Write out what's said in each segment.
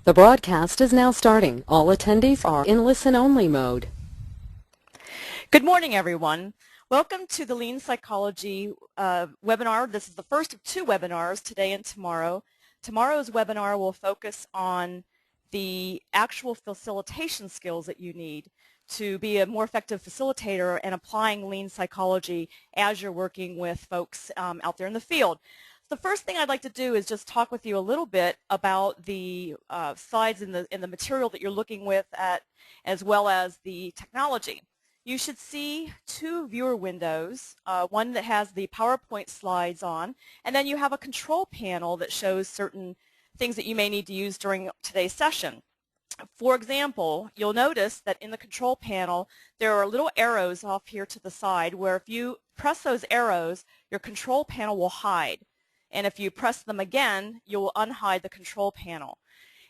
The broadcast is now starting. All attendees are in listen-only mode. Good morning, everyone. Welcome to the Lean Psychology webinar. This is the first of two webinars, today and tomorrow. Tomorrow's webinar will focus on the actual facilitation skills that you need to be a more effective facilitator and applying Lean Psychology as you're working with folks out there in the field. The first thing I'd like to do is just talk with you a little bit about the slides in the material that you're looking with at, as well as the technology. You should see two viewer windows, one that has the PowerPoint slides on, and then you have a control panel that shows certain things that you may need to use during today's session. For example, you'll notice that in the control panel there are little arrows off here to the side where if you press those arrows, your control panel will hide. And if you press them again, you will unhide the control panel.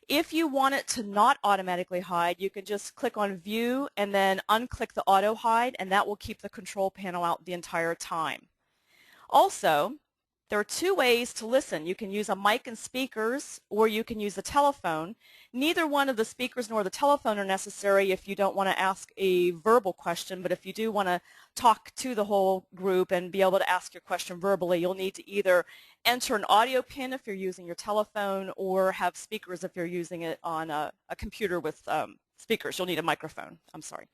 If you want it to not automatically hide, you can just click on View and then unclick the Auto Hide, and that will keep the control panel out the entire time. Also, there are two ways to listen. You can use a mic and speakers, or you can use the telephone. Neither one of the speakers nor the telephone are necessary if you don't want to ask a verbal question, but if you do want to talk to the whole group and be able to ask your question verbally, you'll need to either enter an audio pin if you're using your telephone or have speakers if you're using it on a computer with speakers. You'll need a microphone. I'm sorry.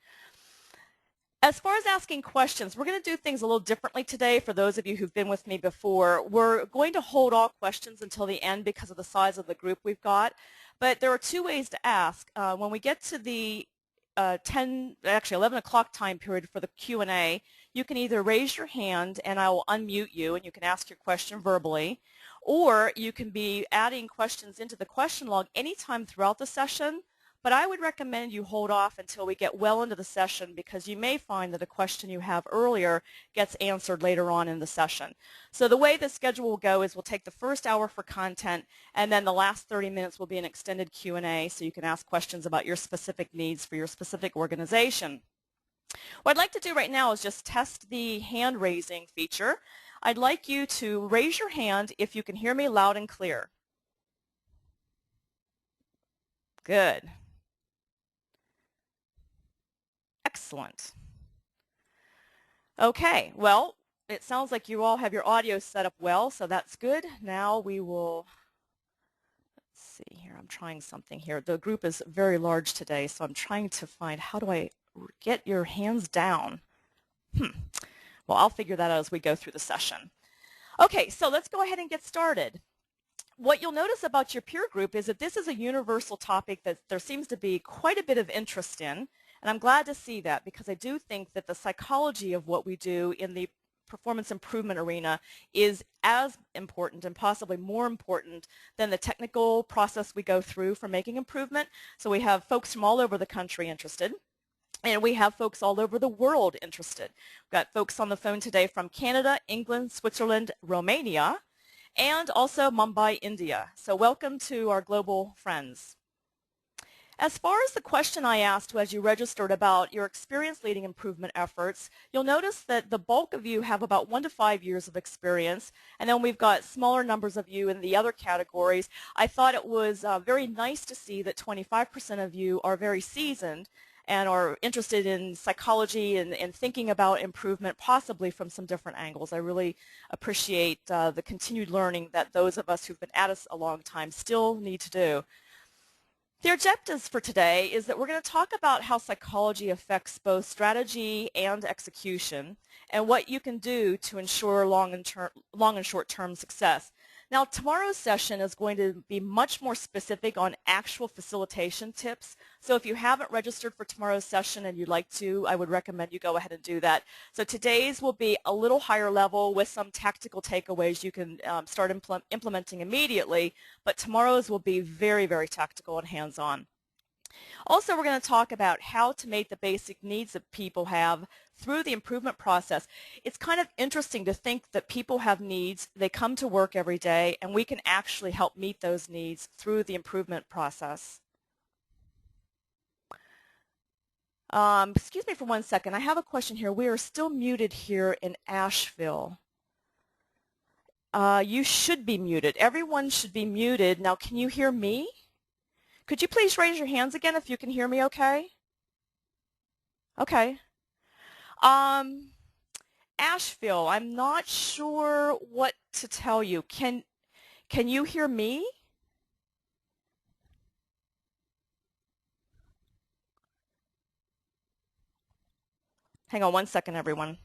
As far as asking questions, we're going to do things a little differently today for those of you who've been with me before. We're going to hold all questions until the end because of the size of the group we've got. But there are two ways to ask. When we get to the 11 o'clock time period for the Q&A, you can either raise your hand and I will unmute you and you can ask your question verbally, or you can be adding questions into the question log anytime throughout the session. But I would recommend you hold off until we get well into the session because you may find that a question you have earlier gets answered later on in the session. So the way the schedule will go is we'll take the first hour for content and then the last 30 minutes will be an extended Q&A so you can ask questions about your specific needs for your specific organization. What I'd like to do right now is just test the hand raising feature. I'd like you to raise your hand if you can hear me loud and clear. Good. Excellent. Okay, well, it sounds like you all have your audio set up well, so that's good. Now we will, let's see here, I'm trying something here. The group is very large today, so I'm trying to find how do I get your hands down. Well, I'll figure that out as we go through the session. Okay, so let's go ahead and get started. What you'll notice about your peer group is that this is a universal topic that there seems to be quite a bit of interest in. And I'm glad to see that because I do think that the psychology of what we do in the performance improvement arena is as important and possibly more important than the technical process we go through for making improvement. So we have folks from all over the country interested. And we have folks all over the world interested. We've got folks on the phone today from Canada, England, Switzerland, Romania, and also Mumbai, India. So welcome to our global friends. As far as the question I asked as you registered about your experience leading improvement efforts, you'll notice that the bulk of you have about 1 to 5 years of experience, and then we've got smaller numbers of you in the other categories. I thought it was very nice to see that 25% of you are very seasoned and are interested in psychology and thinking about improvement possibly from some different angles. I really appreciate the continued learning that those of us who've been at it a long time still need to do. The objectives for today is that we're going to talk about how psychology affects both strategy and execution and what you can do to ensure long and short-term success. Now, tomorrow's session is going to be much more specific on actual facilitation tips. So if you haven't registered for tomorrow's session and you'd like to, I would recommend you go ahead and do that. So today's will be a little higher level with some tactical takeaways you can start implementing immediately, but tomorrow's will be very, very tactical and hands-on. Also, we're going to talk about how to meet the basic needs that people have through the improvement process. It's kind of interesting to think that people have needs, they come to work every day, and we can actually help meet those needs through the improvement process. Excuse me for 1 second. I have a question here. We are still muted here in Asheville. You should be muted. Everyone should be muted. Now, can you hear me? Could you please raise your hands again if you can hear me okay? Okay. Asheville, I'm not sure what to tell you. Can you hear me? Hang on one second, everyone.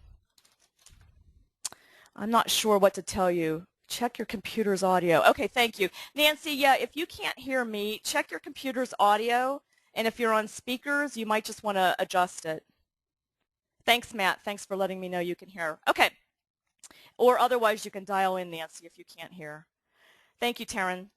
I'm not sure what to tell you. Check your computer's audio. Okay, thank you. Nancy, yeah, if you can't hear me, check your computer's audio, and if you're on speakers, you might just want to adjust it. Thanks, Matt. Thanks for letting me know you can hear. Okay. Or otherwise, you can dial in, Nancy, if you can't hear. Thank you, Taryn.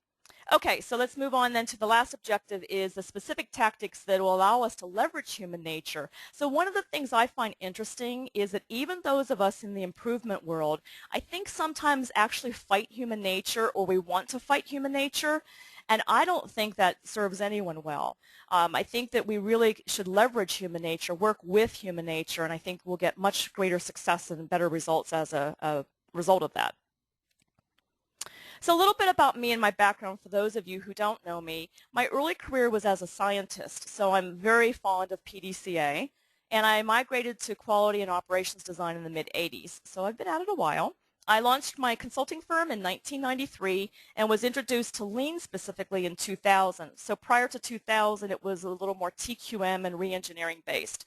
Okay, so let's move on then to the last objective is the specific tactics that will allow us to leverage human nature. So one of the things I find interesting is that even those of us in the improvement world, I think sometimes actually fight human nature, or we want to fight human nature, and I don't think that serves anyone well. I think that we really should leverage human nature, work with human nature, and I think we'll get much greater success and better results as a result of that. So a little bit about me and my background for those of you who don't know me. My early career was as a scientist, so I'm very fond of PDCA, and I migrated to quality and operations design in the mid-'80s, so I've been at it a while. I launched my consulting firm in 1993 and was introduced to Lean specifically in 2000. So prior to 2000, it was a little more TQM and re-engineering based.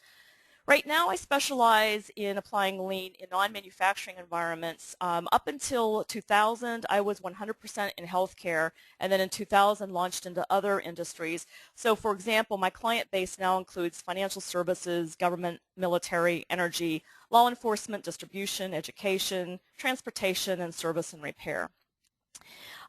Right now, I specialize in applying Lean in non-manufacturing environments. Up until 2000, I was 100% in healthcare, and then in 2000 launched into other industries. So for example, my client base now includes financial services, government, military, energy, law enforcement, distribution, education, transportation, and service and repair.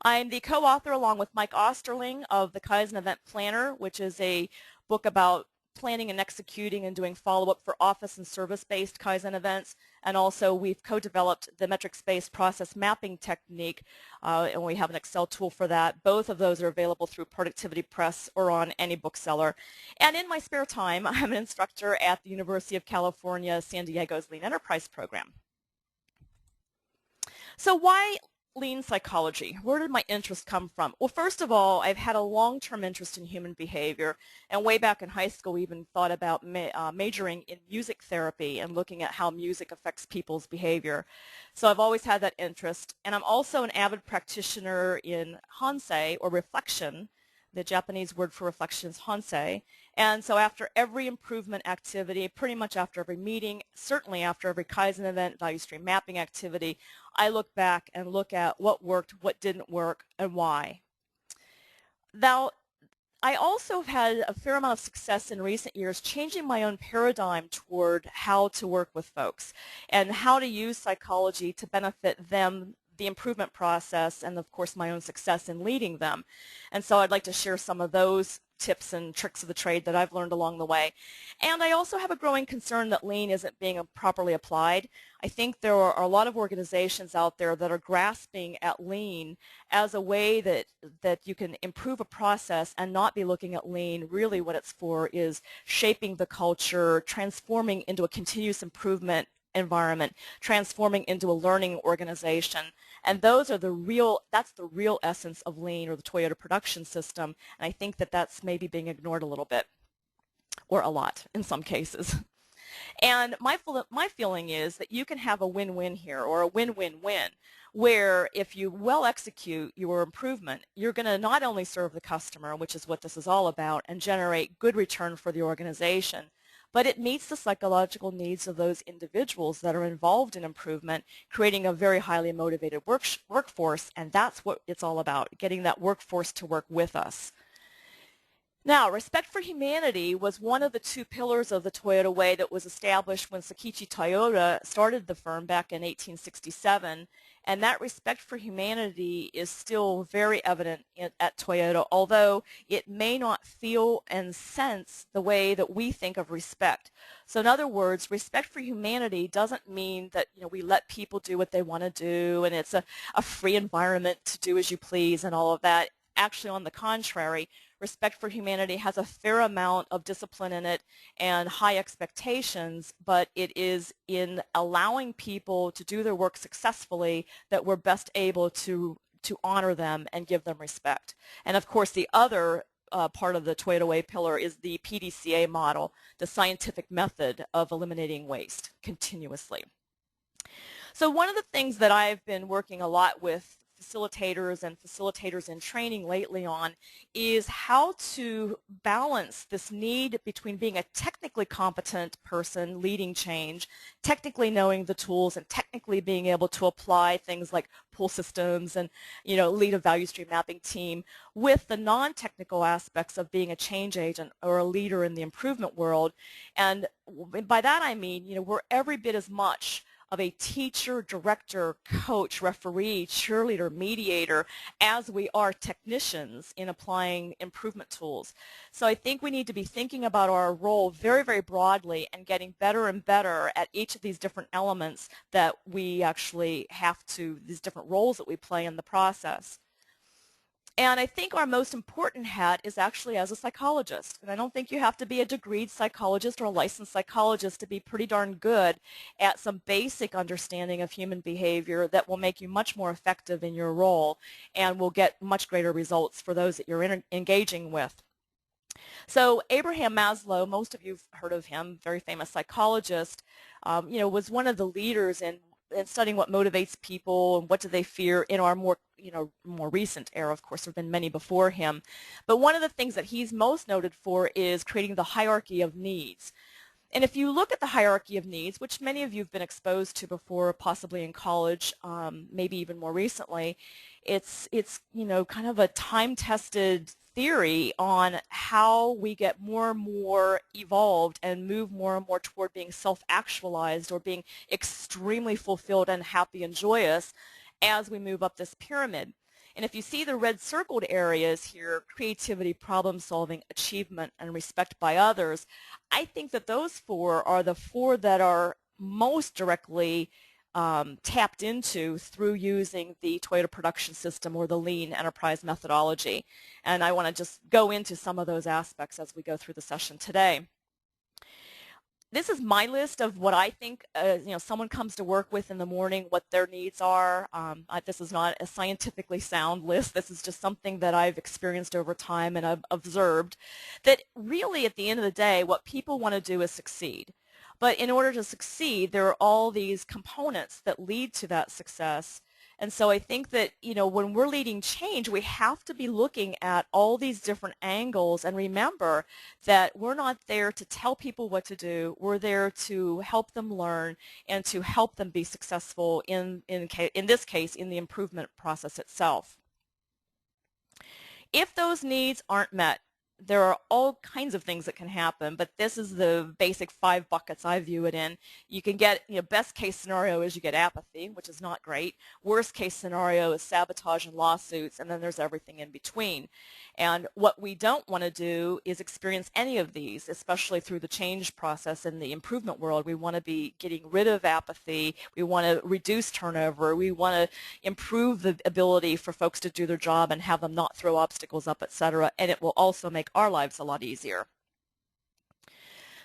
I'm the co-author along with Mike Osterling of the Kaizen Event Planner, which is a book about planning and executing and doing follow-up for office and service-based Kaizen events. And also we've co-developed the metrics-based process mapping technique, and we have an Excel tool for that. Both of those are available through Productivity Press or on any bookseller. And in my spare time, I'm an instructor at the University of California, San Diego's Lean Enterprise program. So why Lean psychology? Where did my interest come from? Well, first of all, I've had a long-term interest in human behavior, and way back in high school we even thought about majoring in music therapy and looking at how music affects people's behavior. So I've always had that interest, and I'm also an avid practitioner in Hansei, or reflection. The Japanese word for reflection is Hansei. And so after every improvement activity, pretty much after every meeting, certainly after every Kaizen event, value stream mapping activity, I look back and look at what worked, what didn't work, and why. Now, I also have had a fair amount of success in recent years changing my own paradigm toward how to work with folks and how to use psychology to benefit them, the improvement process, and of course my own success in leading them. And so I'd like to share some of those tips and tricks of the trade that I've learned along the way. And I also have a growing concern that Lean isn't being properly applied. I think there are a lot of organizations out there that are grasping at Lean as a way that you can improve a process and not be looking at Lean. Really what it's for is shaping the culture, transforming into a continuous improvement environment, transforming into a learning organization. And those are that's the real essence of Lean, or the Toyota production system. And I think that that's maybe being ignored a little bit, or a lot in some cases. And my feeling is that you can have a win-win here, or a win-win-win, where if you well execute your improvement, you're going to not only serve the customer, which is what this is all about, and generate good return for the organization, but it meets the psychological needs of those individuals that are involved in improvement, creating a very highly motivated workforce, and that's what it's all about, getting that workforce to work with us. Now, respect for humanity was one of the two pillars of the Toyota Way that was established when Sakichi Toyoda started the firm back in 1867, and that respect for humanity is still very evident at Toyota, although it may not feel and sense the way that we think of respect. So in other words, respect for humanity doesn't mean that we let people do what they want to do and it's a free environment to do as you please and all of that. Actually, on the contrary, respect for humanity has a fair amount of discipline in it and high expectations, but it is in allowing people to do their work successfully that we're best able to honor them and give them respect. And of course, the other part of the Toyota Way pillar is the PDCA model, the scientific method of eliminating waste continuously. So one of the things that I've been working a lot with facilitators and facilitators in training lately on is how to balance this need between being a technically competent person leading change, technically knowing the tools, and technically being able to apply things like pull systems and lead a value stream mapping team, with the non-technical aspects of being a change agent or a leader in the improvement world. And by that I mean, we're every bit as much of a teacher, director, coach, referee, cheerleader, mediator, as we are technicians in applying improvement tools. So I think we need to be thinking about our role very, very broadly and getting better and better at each of these different elements that we actually have to, these different roles that we play in the process. And I think our most important hat is actually as a psychologist. And I don't think you have to be a degreed psychologist or a licensed psychologist to be pretty darn good at some basic understanding of human behavior that will make you much more effective in your role and will get much greater results for those that you're engaging with. So Abraham Maslow, most of you've heard of him, very famous psychologist, was one of the leaders in studying what motivates people and what do they fear in our more recent era. Of course, there have been many before him. But one of the things that he's most noted for is creating the hierarchy of needs. And if you look at the hierarchy of needs, which many of you have been exposed to before, possibly in college, maybe even more recently, it's kind of a time-tested theory on how we get more and more evolved and move more and more toward being self-actualized or being extremely fulfilled and happy and joyous as we move up this pyramid. And if you see the red circled areas here, creativity, problem solving, achievement, and respect by others, I think that those four are the four that are most directly tapped into through using the Toyota production system or the lean enterprise methodology. And I want to just go into some of those aspects as we go through the session today. This is my list of what I think someone comes to work with in the morning, what their needs are. This is not a scientifically sound list. This is just something that I've experienced over time and I've observed, that really at the end of the day what people want to do is succeed. But in order to succeed, there are all these components that lead to that success. And so I think that, when we're leading change, we have to be looking at all these different angles and remember that we're not there to tell people what to do. We're there to help them learn and to help them be successful in this case, in the improvement process itself. If those needs aren't met, there are all kinds of things that can happen, but this is the basic 5 buckets I view it in. You can get, best case scenario is you get apathy, which is not great. Worst case scenario is sabotage and lawsuits, and then there's everything in between. And what we don't want to do is experience any of these, especially through the change process in the improvement world. We want to be getting rid of apathy. We want to reduce turnover. We want to improve the ability for folks to do their job and have them not throw obstacles up, etc. And it will also make our lives a lot easier.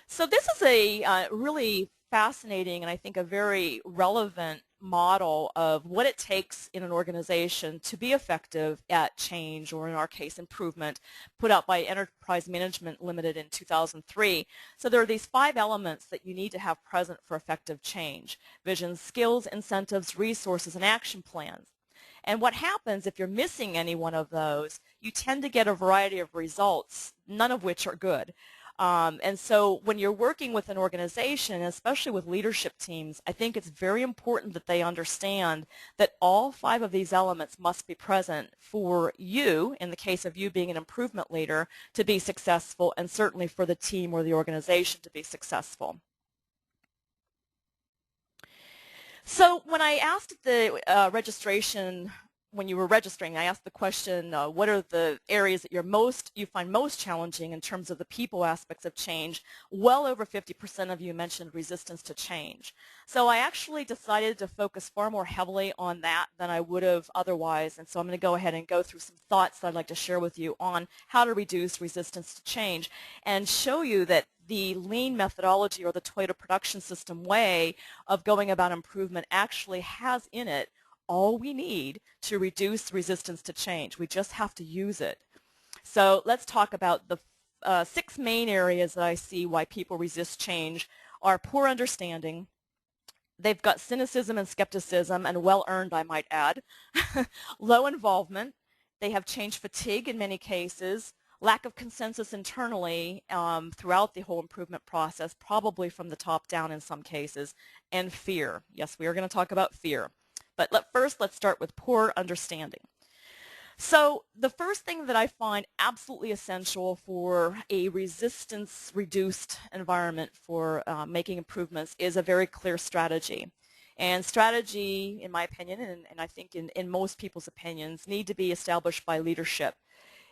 So this is a really fascinating and I think a very relevant model of what it takes in an organization to be effective at change, or in our case improvement, put out by Enterprise Management Limited in 2003. So there are these 5 elements that you need to have present for effective change: vision, skills, incentives, resources, and action plans. And what happens if you're missing any one of those, you tend to get a variety of results, none of which are good. And so when you're working with an organization, especially with leadership teams, I think it's very important that they understand that all 5 of these elements must be present for you, in the case of you being an improvement leader, to be successful, and certainly for the team or the organization to be successful. So when I asked the registration, when you were registering, I asked the question, what are the areas that you find most challenging in terms of the people aspects of change? Well over 50% of you mentioned resistance to change. So I actually decided to focus far more heavily on that than I would have otherwise, and so I'm going to go ahead and go through some thoughts that I'd like to share with you on how to reduce resistance to change and show you that the lean methodology, or the Toyota production system way of going about improvement, actually has in it all we need to reduce resistance to change. We just have to use it. So let's talk about the 6 main areas that I see why people resist change are poor understanding. They've got cynicism and skepticism, and well-earned, I might add. Low involvement. They have change fatigue in many cases. Lack of consensus internally throughout the whole improvement process, probably from the top down in some cases. And fear. Yes, we are going to talk about fear. But first, let's start with poor understanding. So the first thing that I find absolutely essential for a resistance-reduced environment for making improvements is a very clear strategy. And strategy, in my opinion, and I think in most people's opinions, need to be established by leadership.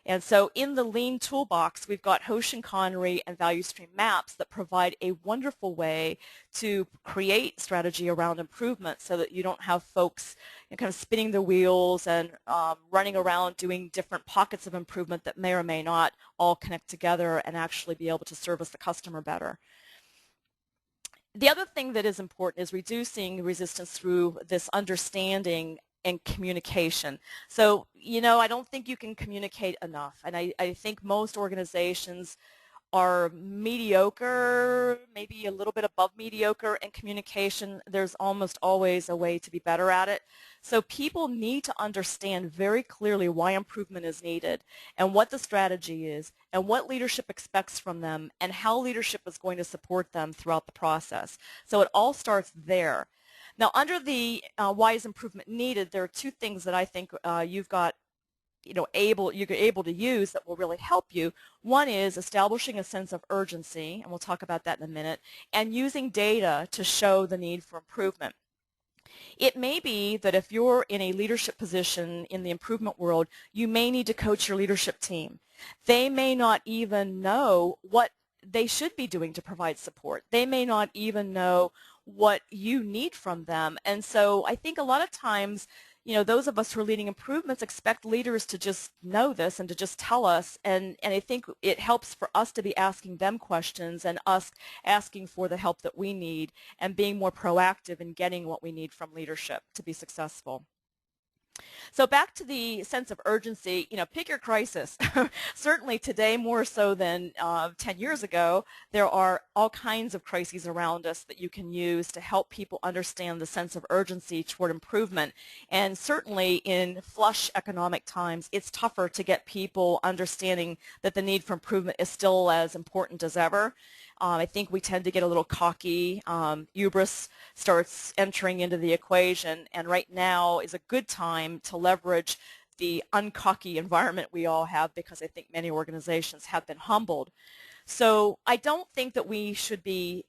And so in the Lean Toolbox, we've got Hoshin Connery and value stream maps that provide a wonderful way to create strategy around improvement so that you don't have folks kind of spinning their wheels and running around doing different pockets of improvement that may or may not all connect together and actually be able to service the customer better. The other thing that is important is reducing resistance through this understanding and communication. So, I don't think you can communicate enough. And I think most organizations are mediocre, maybe a little bit above mediocre in communication. There's almost always a way to be better at it. So people need to understand very clearly why improvement is needed and what the strategy is and what leadership expects from them and how leadership is going to support them throughout the process. So it all starts there. Now, under the why is improvement needed, there are 2 things that I think you've got you're able to use that will really help you. One is establishing a sense of urgency, and we'll talk about that in a minute, and using data to show the need for improvement. It may be that if you're in a leadership position in the improvement world, you may need to coach your leadership team. They may not even know what they should be doing to provide support. They may not even know what you need from them. And so I think a lot of times, those of us who are leading improvements expect leaders to just know this and to just tell us, and I think it helps for us to be asking them questions and us asking for the help that we need and being more proactive in getting what we need from leadership to be successful. So back to the sense of urgency, pick your crisis. Certainly today, more so than 10 years ago, there are all kinds of crises around us that you can use to help people understand the sense of urgency toward improvement. And certainly in flush economic times, it's tougher to get people understanding that the need for improvement is still as important as ever. I think we tend to get a little cocky. Hubris starts entering into the equation, and right now is a good time to leverage the uncocky environment we all have, because I think many organizations have been humbled. So I don't think that we should be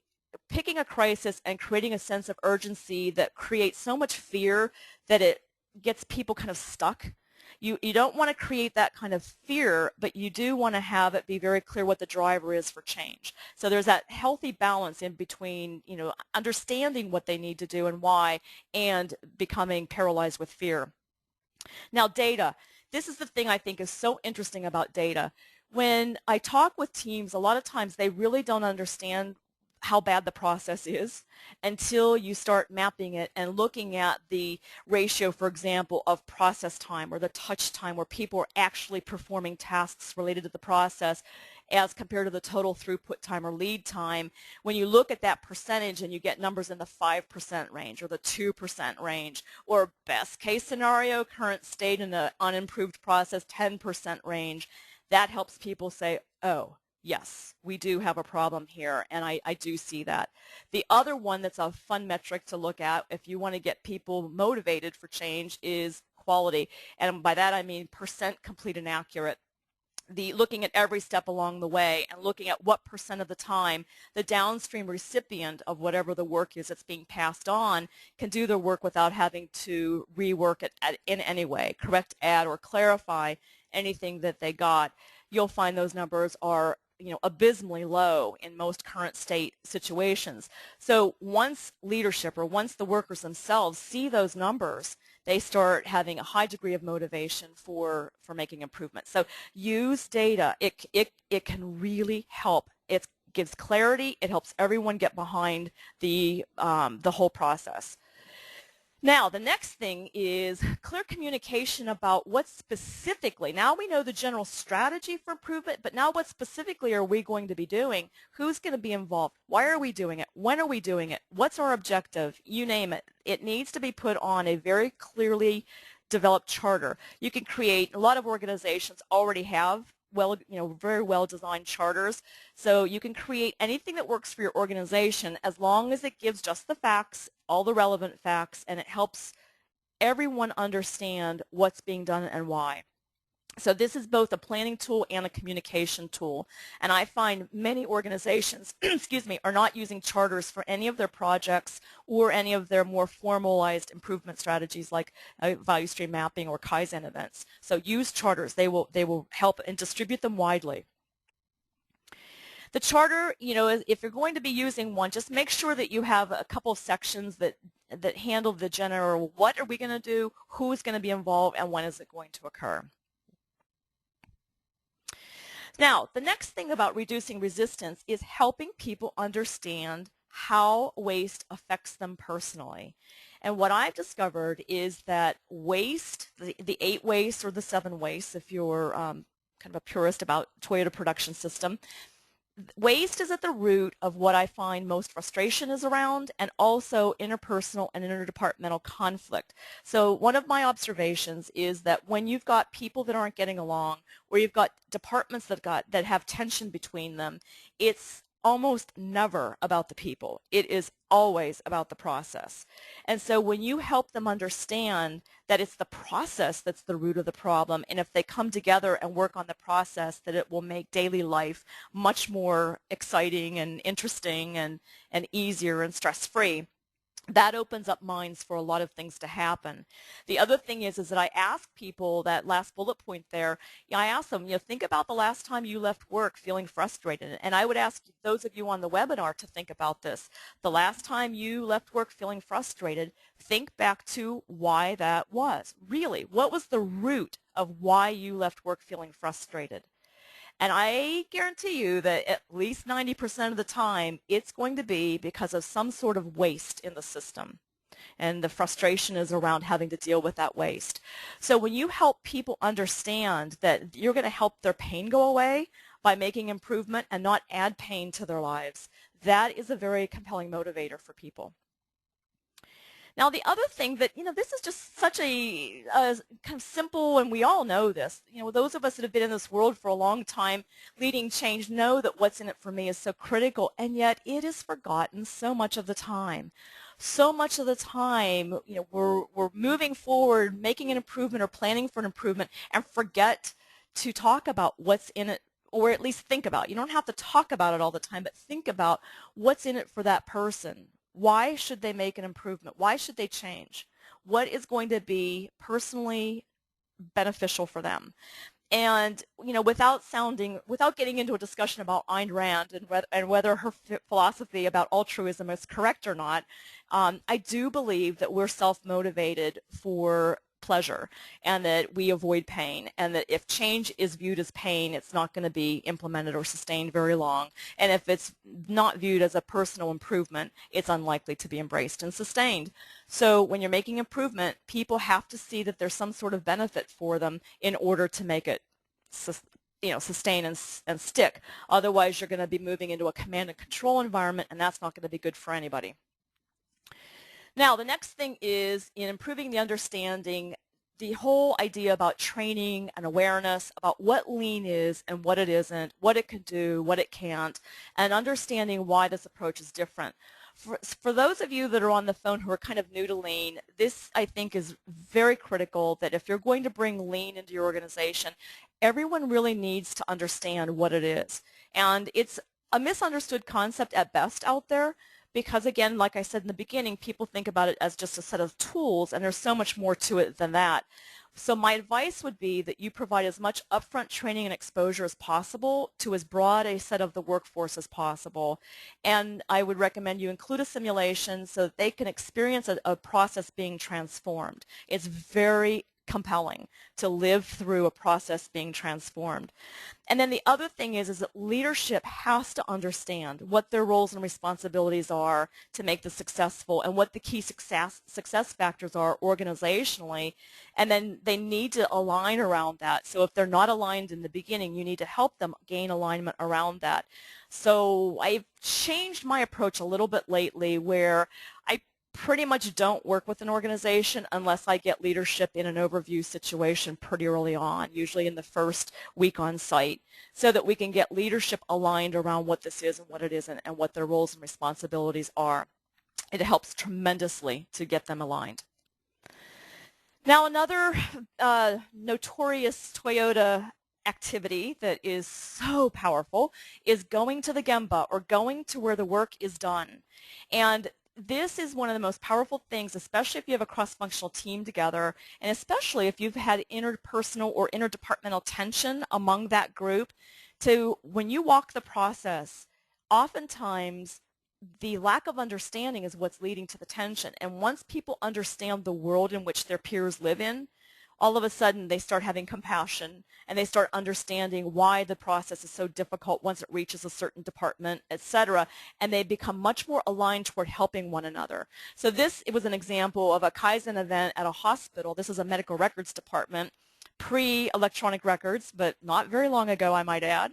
picking a crisis and creating a sense of urgency that creates so much fear that it gets people kind of stuck. You don't want to create that kind of fear, but you do want to have it be very clear what the driver is for change. So there's that healthy balance in between, understanding what they need to do and why, and becoming paralyzed with fear. Now, data. This is the thing I think is so interesting about data. When I talk with teams, a lot of times they really don't understand how bad the process is until you start mapping it and looking at the ratio, for example, of process time or the touch time where people are actually performing tasks related to the process as compared to the total throughput time or lead time. When you look at that percentage and you get numbers in the 5% range or the 2% range, or best case scenario, current state in the unimproved process, 10% range, that helps people say, oh, yes, we do have a problem here, and I do see that. The other one that's a fun metric to look at if you want to get people motivated for change is quality, and by that I mean percent complete and accurate. Looking at every step along the way and looking at what percent of the time the downstream recipient of whatever the work is that's being passed on can do their work without having to rework it in any way, correct, add, or clarify anything that they got. You'll find those numbers are abysmally low in most current state situations. So once leadership or once the workers themselves see those numbers, they start having a high degree of motivation for making improvements. So use data. It can really help. It gives clarity. It helps everyone get behind the whole process. Now, the next thing is clear communication about what specifically, now we know the general strategy for improvement, but now what specifically are we going to be doing? Who's going to be involved? Why are we doing it? When are we doing it? What's our objective? You name it. It needs to be put on a very clearly developed charter. You can create, a lot of organizations already have very well designed charters. So you can create anything that works for your organization as long as it gives just the facts, all the relevant facts, and it helps everyone understand what's being done and why. So this is both a planning tool and a communication tool. And I find many organizations, excuse me, are not using charters for any of their projects or any of their more formalized improvement strategies like value stream mapping or Kaizen events. So use charters. They will help and distribute them widely. The charter, if you're going to be using one, just make sure that you have a couple of sections that handle the general, what are we going to do, who's going to be involved, and when is it going to occur. Now, the next thing about reducing resistance is helping people understand how waste affects them personally. And what I've discovered is that waste, the 8 wastes or the 7 wastes, if you're kind of a purist about Toyota production system, waste is at the root of what I find most frustration is around, and also interpersonal and interdepartmental conflict. So one of my observations is that when you've got people that aren't getting along, or you've got departments that have tension between them, it's almost never about the people. It is always about the process. And so when you help them understand that it's the process that's the root of the problem, and if they come together and work on the process, that it will make daily life much more exciting and interesting and easier and stress-free, that opens up minds for a lot of things to happen. The other thing is that I ask people, that last bullet point there, I ask them, think about the last time you left work feeling frustrated. And I would ask those of you on the webinar to think about this. The last time you left work feeling frustrated, think back to why that was. Really, what was the root of why you left work feeling frustrated? And I guarantee you that at least 90% of the time, it's going to be because of some sort of waste in the system. And the frustration is around having to deal with that waste. So when you help people understand that you're going to help their pain go away by making improvement and not add pain to their lives, that is a very compelling motivator for people. Now, the other thing that, this is just such a kind of simple, and we all know this. Those of us that have been in this world for a long time leading change know that what's in it for me is so critical, and yet it is forgotten so much of the time. So much of the time, we're moving forward, making an improvement or planning for an improvement, and forget to talk about what's in it, or at least think about. You don't have to talk about it all the time, but think about what's in it for that person. Why should they make an improvement? Why should they change? What is going to be personally beneficial for them? And without getting into a discussion about Ayn Rand and whether her philosophy about altruism is correct or not, I do believe that we're self-motivated for pleasure, and that we avoid pain, and that if change is viewed as pain, it's not going to be implemented or sustained very long. And if it's not viewed as a personal improvement, it's unlikely to be embraced and sustained. So when you're making improvement, people have to see that there's some sort of benefit for them in order to make it sustain and stick. Otherwise, you're going to be moving into a command and control environment, and that's not going to be good for anybody. Now, the next thing is in improving the understanding, the whole idea about training and awareness about what lean is and what it isn't, what it can do, what it can't, and understanding why this approach is different. For those of you that are on the phone who are kind of new to lean, this I think is very critical, that if you're going to bring lean into your organization, everyone really needs to understand what it is. And it's a misunderstood concept at best out there, because again, like I said in the beginning, people think about it as just a set of tools, and there's so much more to it than that. So my advice would be that you provide as much upfront training and exposure as possible to as broad a set of the workforce as possible. And I would recommend you include a simulation so that they can experience a process being transformed. It's very compelling to live through a process being transformed. And then the other thing is that leadership has to understand what their roles and responsibilities are to make this successful and what the key success factors are organizationally, and then they need to align around that. So if they're not aligned in the beginning, you need to help them gain alignment around that. So I've changed my approach a little bit lately where I pretty much don't work with an organization unless I get leadership in an overview situation pretty early on, usually in the first week on site, so that we can get leadership aligned around what this is and what it isn't and what their roles and responsibilities are. It helps tremendously to get them aligned. Now, another notorious Toyota activity that is so powerful is going to the gemba, or going to where the work is done. And this is one of the most powerful things, especially if you have a cross-functional team together, and especially if you've had interpersonal or interdepartmental tension among that group. To when you walk the process, oftentimes the lack of understanding is what's leading to the tension. And once people understand the world in which their peers live in, all of a sudden they start having compassion and they start understanding why the process is so difficult once it reaches a certain department, etc., and they become much more aligned toward helping one another. So it was an example of a Kaizen event at a hospital. This is a medical records department, pre-electronic records, but not very long ago, I might add.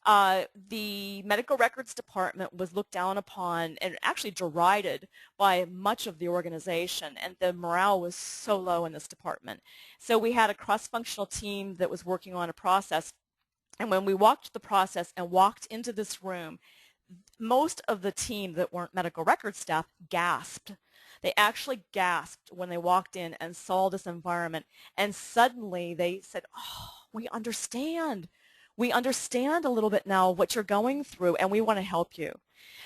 The medical records department was looked down upon and actually derided by much of the organization, and the morale was so low in this department. So we had a cross-functional team that was working on a process, and when we walked the process and walked into this room, most of the team that weren't medical records staff gasped. They actually gasped when they walked in and saw this environment, and suddenly they said, "Oh, we understand. We understand a little bit now what you're going through, and we want to help you."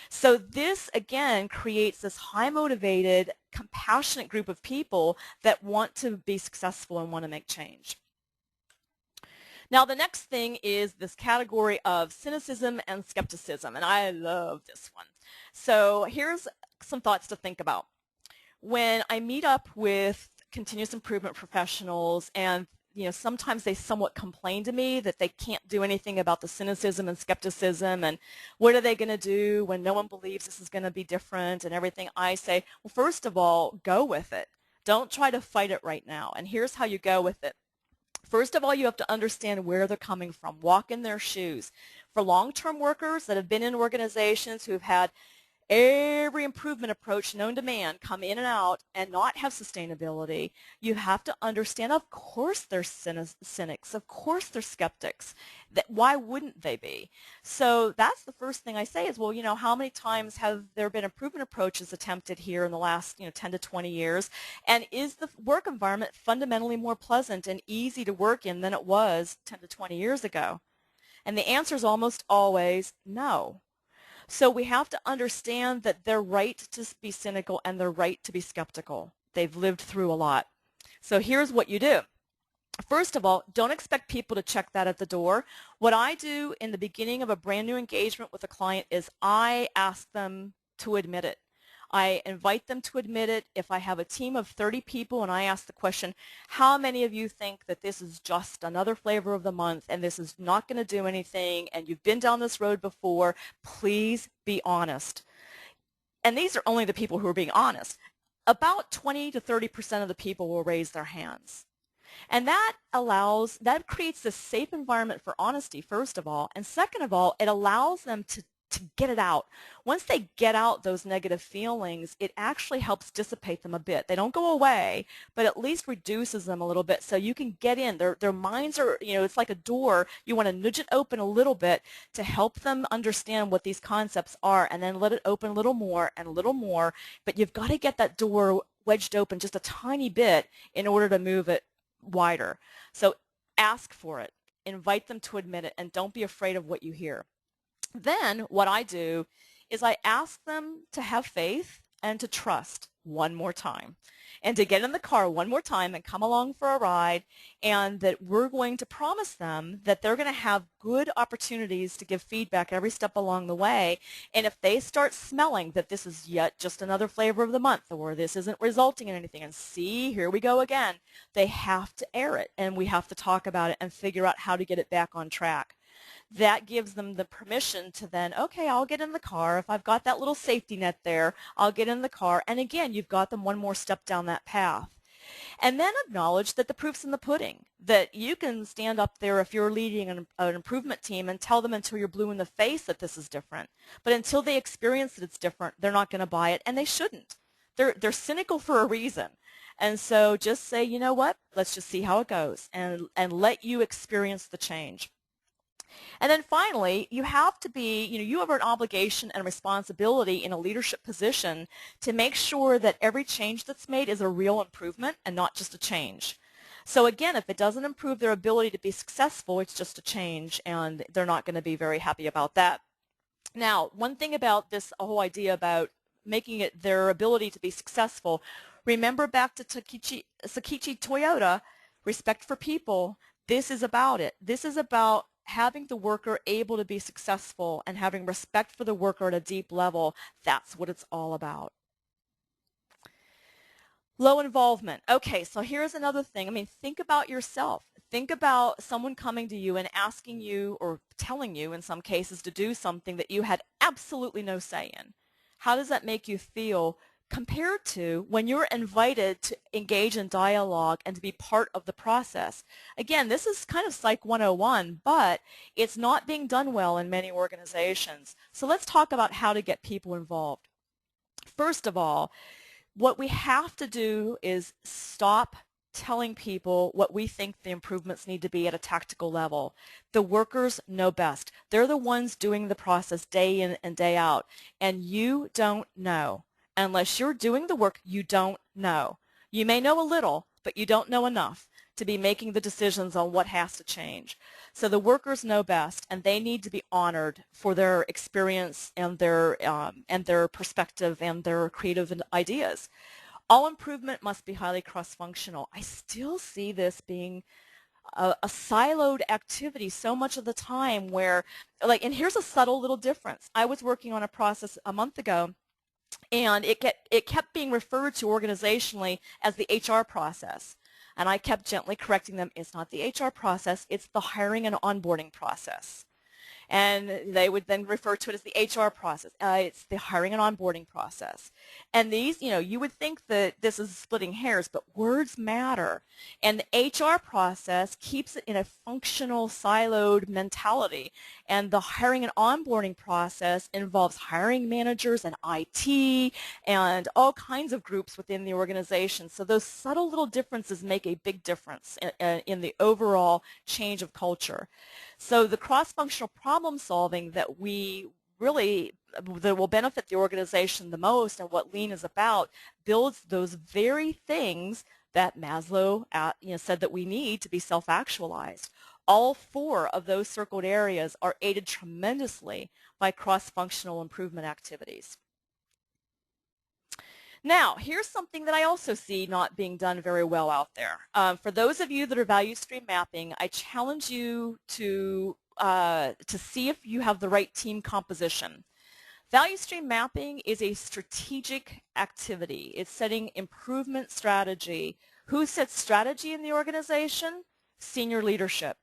So this, again, creates this high-motivated, compassionate group of people that want to be successful and want to make change. Now, the next thing is this category of cynicism and skepticism, and I love this one. So here's some thoughts to think about. When I meet up with continuous improvement professionals, and sometimes they somewhat complain to me that they can't do anything about the cynicism and skepticism, and what are they going to do when no one believes this is going to be different and everything. I say, well, first of all, go with it. Don't try to fight it right now. And here's how you go with it. First of all, you have to understand where they're coming from. Walk in their shoes. For long-term workers that have been in organizations who've had every improvement approach known to man come in and out and not have sustainability, you have to understand, of course they're cynics, of course they're skeptics. Why wouldn't they be? So that's the first thing I say is, well, how many times have there been improvement approaches attempted here in the last 10 to 20 years? And is the work environment fundamentally more pleasant and easy to work in than it was 10 to 20 years ago? And the answer is almost always no. So we have to understand that they're right to be cynical and they're right to be skeptical. They've lived through a lot. So here's what you do. First of all, don't expect people to check that at the door. What I do in the beginning of a brand new engagement with a client is I ask them to admit it. I invite them to admit it. If I have a team of 30 people and I ask the question, how many of you think that this is just another flavor of the month and this is not going to do anything and you've been down this road before, please be honest. And these are only the people who are being honest. About 20 to 30% of the people will raise their hands. And that creates this safe environment for honesty, first of all. And second of all, it allows them to get it out. Once they get out those negative feelings, it actually helps dissipate them a bit. They don't go away, but at least reduces them a little bit so you can get in. Their minds are, it's like a door. You want to nudge it open a little bit to help them understand what these concepts are, and then let it open a little more and a little more. But you've got to get that door wedged open just a tiny bit in order to move it wider. So ask for it. Invite them to admit it, and don't be afraid of what you hear. Then what I do is I ask them to have faith. and to trust one more time, and to get in the car one more time and come along for a ride, and that we're going to promise them that they're going to have good opportunities to give feedback every step along the way. And if they start smelling that this is yet just another flavor of the month, or this isn't resulting in anything, and see, here we go again, they have to air it, and we have to talk about it and figure out how to get it back on track. That gives them the permission to then, okay, I'll get in the car. If I've got that little safety net there, I'll get in the car. And again, you've got them one more step down that path. And then acknowledge that the proof's in the pudding, that you can stand up there if you're leading an improvement team and tell them until you're blue in the face that this is different. But until they experience that it's different, they're not going to buy it, and they shouldn't. They're cynical for a reason. And so just say, you know what, let's just see how it goes, and let you experience the change. And then finally, you have to be, you have an obligation and responsibility in a leadership position to make sure that every change that's made is a real improvement and not just a change. So again, if it doesn't improve their ability to be successful, it's just a change, and they're not going to be very happy about that. Now, one thing about this whole idea about making it their ability to be successful, remember back to Sakichi Toyota, respect for people. This is about it. This is about having the worker able to be successful and having respect for the worker at a deep level. That's what it's all about. Low involvement. Okay, so here's another thing. I mean, think about yourself. Think about someone coming to you and asking you, or telling you in some cases, to do something that you had absolutely no say in. How does that make you feel compared to when you're invited to engage in dialogue and to be part of the process? Again, this is kind of Psych 101, but it's not being done well in many organizations. So let's talk about how to get people involved. First of all, what we have to do is stop telling people what we think the improvements need to be at a tactical level. The workers know best. They're the ones doing the process day in and day out, and you don't know. Unless you're doing the work, you don't know. You may know a little, but you don't know enough to be making the decisions on what has to change. So the workers know best, and they need to be honored for their experience and their perspective and their creative ideas. All improvement must be highly cross-functional. I still see this being a siloed activity so much of the time where, and here's a subtle little difference. I was working on a process a month ago, and it kept being referred to organizationally as the HR process. And I kept gently correcting them, it's not the HR process, it's the hiring and onboarding process. And they would then refer to it as the HR process. It's the hiring and onboarding process. And these, you would think that this is splitting hairs, but words matter. And the HR process keeps it in a functional, siloed mentality. And the hiring and onboarding process involves hiring managers and IT and all kinds of groups within the organization. So those subtle little differences make a big difference in the overall change of culture. So the cross-functional problem solving that will benefit the organization the most, and what Lean is about, builds those very things that Maslow said that we need to be self-actualized. All 4 of those circled areas are aided tremendously by cross-functional improvement activities. Now, here's something that I also see not being done very well out there. For those of you that are value stream mapping, I challenge you to see if you have the right team composition. Value stream mapping is a strategic activity. It's setting improvement strategy. Who sets strategy in the organization? Senior leadership.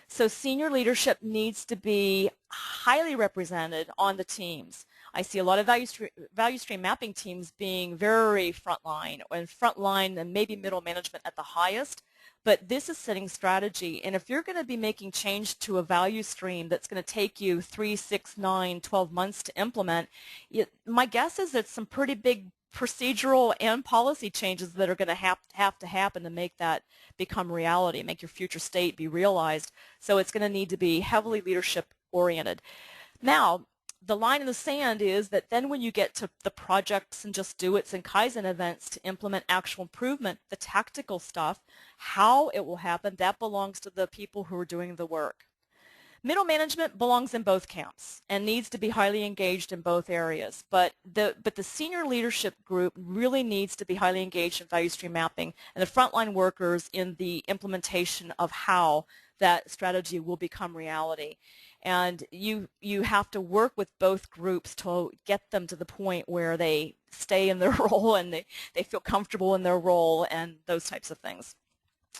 So senior leadership needs to be highly represented on the teams. I see a lot of value stream mapping teams being very frontline and maybe middle management at the highest, but this is setting strategy. And if you're going to be making change to a value stream that's going to take you 3, 6, 9, 12 months to implement, my guess is that some pretty big procedural and policy changes that are going to have to happen to make that become reality, make your future state be realized. So it's going to need to be heavily leadership oriented. Now, the line in the sand is that then when you get to the projects and just do it's and Kaizen events to implement actual improvement, the tactical stuff, how it will happen, that belongs to the people who are doing the work. Middle management belongs in both camps and needs to be highly engaged in both areas, but the senior leadership group really needs to be highly engaged in value stream mapping, and the frontline workers in the implementation of how that strategy will become reality. And you have to work with both groups to get them to the point where they stay in their role and they feel comfortable in their role and those types of things.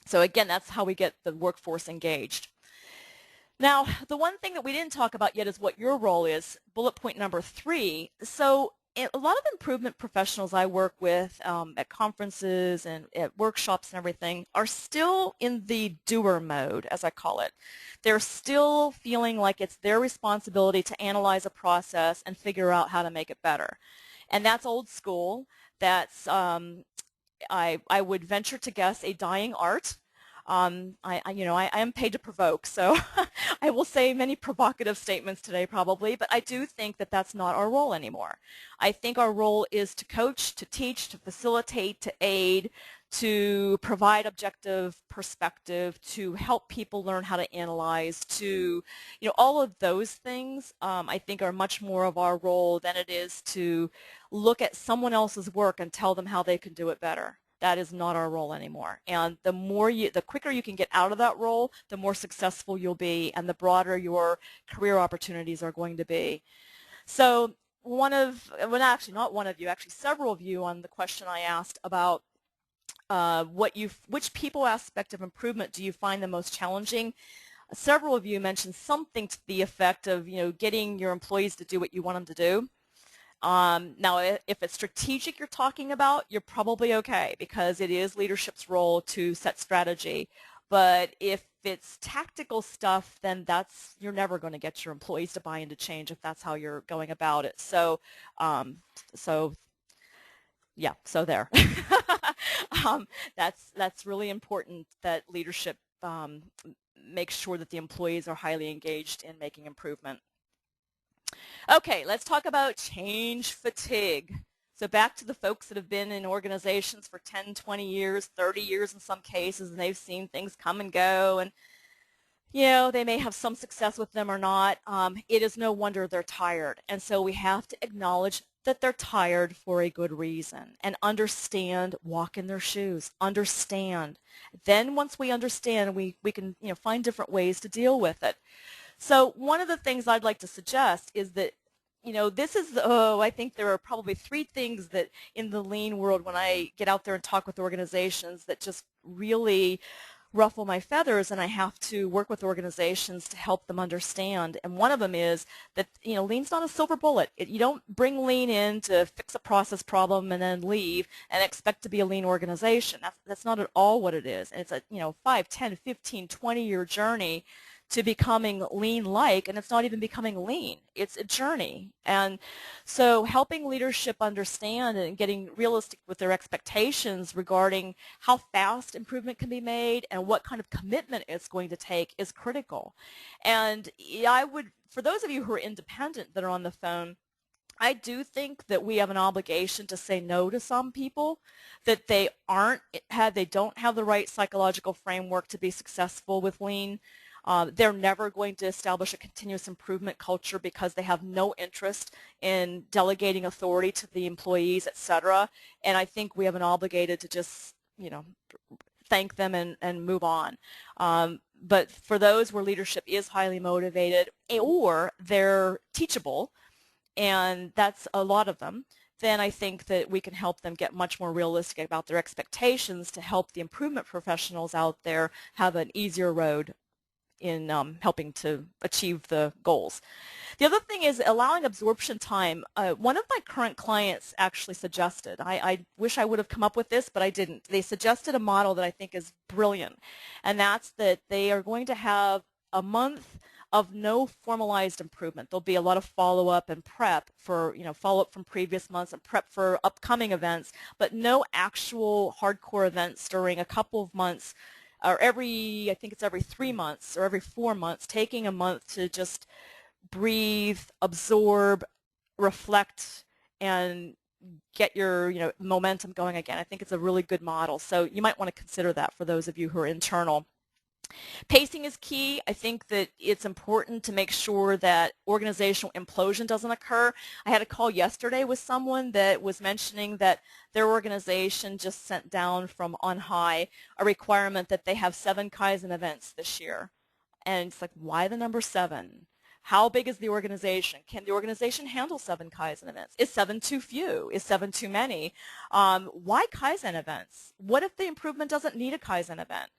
So again, that's how we get the workforce engaged. Now, the one thing that we didn't talk about yet is what your role is, bullet point number 3. So a lot of improvement professionals I work with at conferences and at workshops and everything are still in the doer mode, as I call it. They're still feeling like it's their responsibility to analyze a process and figure out how to make it better. And that's old school. That's, I would venture to guess, a dying art. I am paid to provoke, so I will say many provocative statements today probably, but I do think that that's not our role anymore. I think our role is to coach, to teach, to facilitate, to aid, to provide objective perspective, to help people learn how to analyze, to, all of those things I think are much more of our role than it is to look at someone else's work and tell them how they can do it better. That is not our role anymore. And the quicker you can get out of that role, the more successful you'll be and the broader your career opportunities are going to be. So several of you on the question I asked about which people aspect of improvement do you find the most challenging? Several of you mentioned something to the effect of, getting your employees to do what you want them to do. Now, if it's strategic you're talking about, you're probably okay because it is leadership's role to set strategy. But if it's tactical stuff, then you're never going to get your employees to buy into change if that's how you're going about it. So there. That's really important that leadership makes sure that the employees are highly engaged in making improvement. Okay, let's talk about change fatigue. So back to the folks that have been in organizations for 10, 20 years, 30 years in some cases, and they've seen things come and go, and they may have some success with them or not. It is no wonder they're tired. And so we have to acknowledge that they're tired for a good reason and understand, walk in their shoes, understand. Then once we understand, we can find different ways to deal with it. So one of the things I'd like to suggest is that, I think there are probably 3 things that in the lean world when I get out there and talk with organizations that just really ruffle my feathers, and I have to work with organizations to help them understand. And one of them is that, lean's not a silver bullet. You don't bring lean in to fix a process problem and then leave and expect to be a lean organization. That's not at all what it is. And it's a 5, 10, 15, 20-year journey to becoming lean-like, and it's not even becoming lean. It's a journey. And so helping leadership understand and getting realistic with their expectations regarding how fast improvement can be made and what kind of commitment it's going to take is critical. And for those of you who are independent that are on the phone, I do think that we have an obligation to say no to some people, that they don't have the right psychological framework to be successful with lean. They're never going to establish a continuous improvement culture because they have no interest in delegating authority to the employees, etc. And I think we have an obligation to just, thank them and move on. But for those where leadership is highly motivated or they're teachable, and that's a lot of them, then I think that we can help them get much more realistic about their expectations to help the improvement professionals out there have an easier road in helping to achieve the goals. The other thing is allowing absorption time. One of my current clients actually suggested, I wish I would have come up with this, but I didn't. They suggested a model that I think is brilliant, and that's that they are going to have a month of no formalized improvement. There'll be a lot of follow-up and prep for, follow-up from previous months and prep for upcoming events, but no actual hardcore events during a couple of months, or I think it's every 3 months or every 4 months, taking a month to just breathe, absorb, reflect, and get your momentum going again. I think it's a really good model. So you might want to consider that for those of you who are internal. Pacing is key. I think that it's important to make sure that organizational implosion doesn't occur. I had a call yesterday with someone that was mentioning that their organization just sent down from on high a requirement that they have 7 Kaizen events this year. And it's like, why the number 7? How big is the organization? Can the organization handle 7 Kaizen events? Is 7 too few? Is 7 too many? Why Kaizen events? What if the improvement doesn't need a Kaizen event?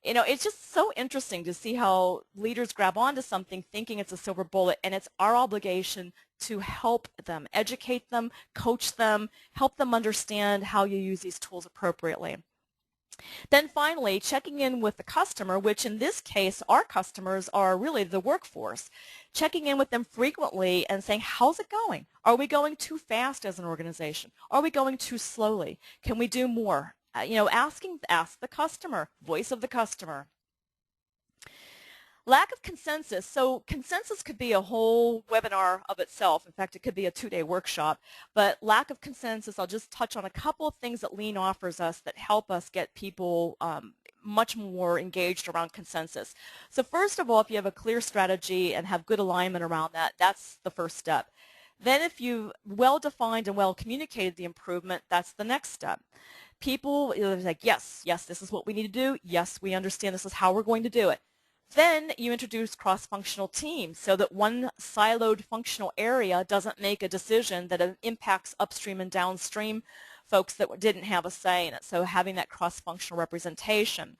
You know, it's just so interesting to see how leaders grab onto something thinking it's a silver bullet, and it's our obligation to help them, educate them, coach them, help them understand how you use these tools appropriately. Then finally, checking in with the customer, which in this case, our customers are really the workforce. Checking in with them frequently and saying, how's it going? Are we going too fast as an organization? Are we going too slowly? Can we do more? You know, ask the customer, voice of the customer. Lack of consensus. So consensus could be a whole webinar of itself. In fact, it could be a 2-day workshop. But lack of consensus, I'll just touch on a couple of things that Lean offers us that help us get people much more engaged around consensus. So first of all, if you have a clear strategy and have good alignment around that, that's the first step. Then if you've well-defined and well-communicated the improvement, that's the next step. People are like, yes, this is what we need to do. Yes, we understand this is how we're going to do it. Then you introduce cross-functional teams so that one siloed functional area doesn't make a decision that impacts upstream and downstream folks that didn't have a say in it. So having that cross-functional representation.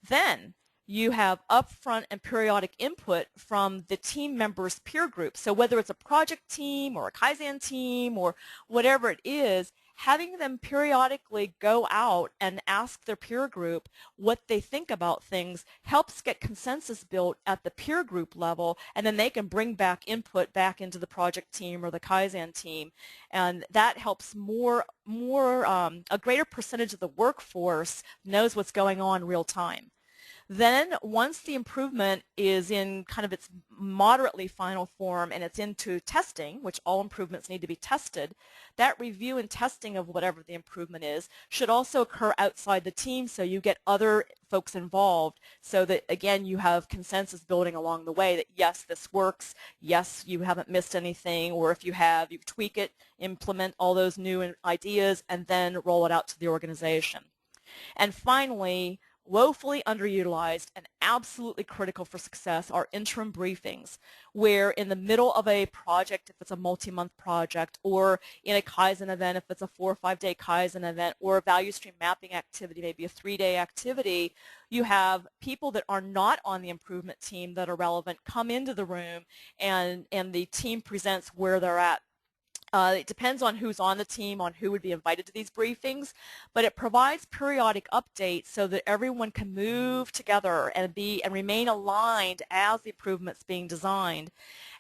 Then you have upfront and periodic input from the team members' peer group. So whether it's a project team or a Kaizen team or whatever it is, having them periodically go out and ask their peer group what they think about things helps get consensus built at the peer group level, and then they can bring back input back into the project team or the Kaizen team, and that helps a greater percentage of the workforce knows what's going on real time. Then once the improvement is in kind of its moderately final form and it's into testing, which all improvements need to be tested, that review and testing of whatever the improvement is should also occur outside the team, so you get other folks involved so that, again, you have consensus building along the way that, yes, this works, yes, you haven't missed anything, or if you have, you tweak it, implement all those new ideas, and then roll it out to the organization. And finally, woefully underutilized and absolutely critical for success are interim briefings, where in the middle of a project, if it's a multi-month project, or in a Kaizen event, if it's a 4 or 5-day Kaizen event, or a value stream mapping activity, maybe a 3-day activity, you have people that are not on the improvement team that are relevant come into the room, and the team presents where they're at. It depends on who's on the team, on who would be invited to these briefings, but it provides periodic updates so that everyone can move together and remain aligned as the improvement's being designed.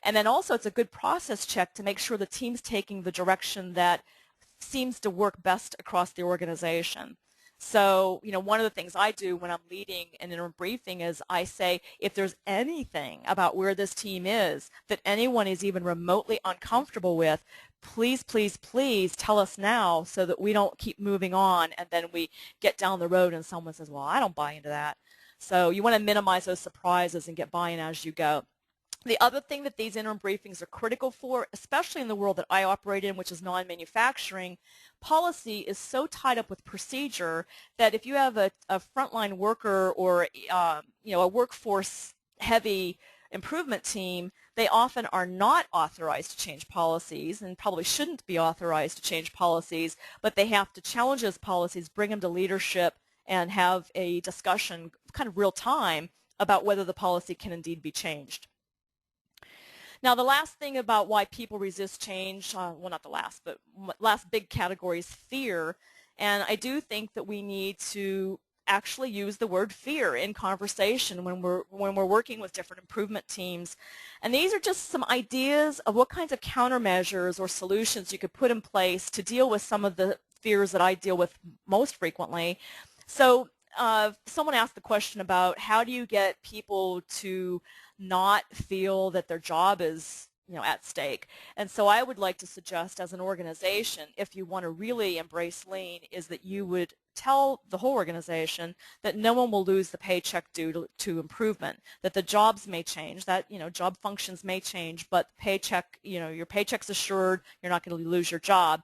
And then also it's a good process check to make sure the team's taking the direction that seems to work best across the organization. So, you know, one of the things I do when I'm leading an interim briefing is I say, if there's anything about where this team is that anyone is even remotely uncomfortable with, please, please, please tell us now so that we don't keep moving on and then we get down the road and someone says, well, I don't buy into that. So you want to minimize those surprises and get buy-in as you go. The other thing that these interim briefings are critical for, especially in the world that I operate in, which is non-manufacturing, policy is so tied up with procedure that if you have a frontline worker or you know, a workforce-heavy improvement team, they often are not authorized to change policies and probably shouldn't be authorized to change policies, but they have to challenge those policies, bring them to leadership, and have a discussion kind of real time about whether the policy can indeed be changed. Now, the last thing about why people resist change, well, not the last, but last big category is fear. And I do think that we need to actually use the word fear in conversation when we're working with different improvement teams. And these are just some ideas of what kinds of countermeasures or solutions you could put in place to deal with some of the fears that I deal with most frequently. So someone asked the question about how do you get people to not feel that their job is, you know, at stake. And so I would like to suggest as an organization, if you want to really embrace lean, is that you would tell the whole organization that no one will lose the paycheck due to improvement, that the jobs may change, that job functions may change, but paycheck, your paycheck's assured, you're not going to lose your job.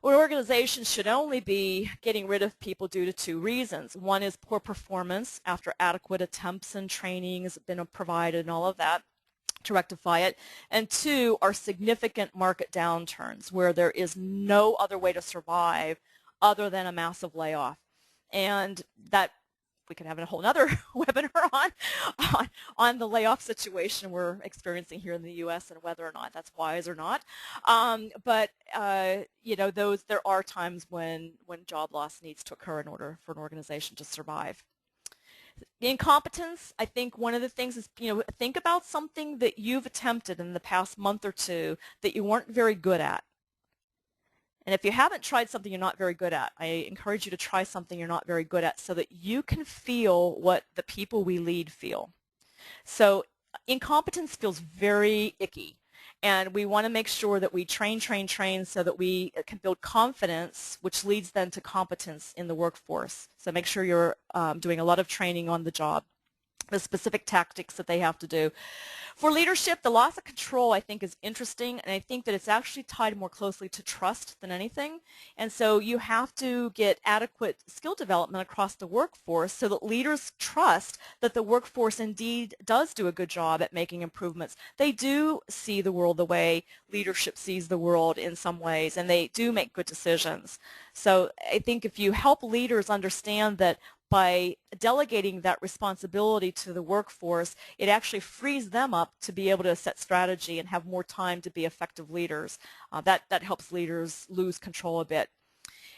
Well, organizations should only be getting rid of people due to two reasons. One is poor performance after adequate attempts and training has been provided and all of that to rectify it. And two are significant market downturns where there is no other way to survive other than a massive layoff. And that we could have a whole other webinar on the layoff situation we're experiencing here in the U.S. and whether or not that's wise or not. But there are times when job loss needs to occur in order for an organization to survive. The incompetence, I think one of the things is, think about something that you've attempted in the past month or two that you weren't very good at. And if you haven't tried something you're not very good at, I encourage you to try something you're not very good at so that you can feel what the people we lead feel. So incompetence feels very icky. And we want to make sure that we train so that we can build confidence, which leads then to competence in the workforce. So make sure you're doing a lot of training on the job, the specific tactics that they have to do. For leadership, the loss of control, I think, is interesting, and I think that it's actually tied more closely to trust than anything. And so you have to get adequate skill development across the workforce so that leaders trust that the workforce indeed does do a good job at making improvements. They do see the world the way leadership sees the world in some ways, and they do make good decisions. So I think if you help leaders understand that by delegating that responsibility to the workforce, it actually frees them up to be able to set strategy and have more time to be effective leaders. That helps leaders lose control a bit.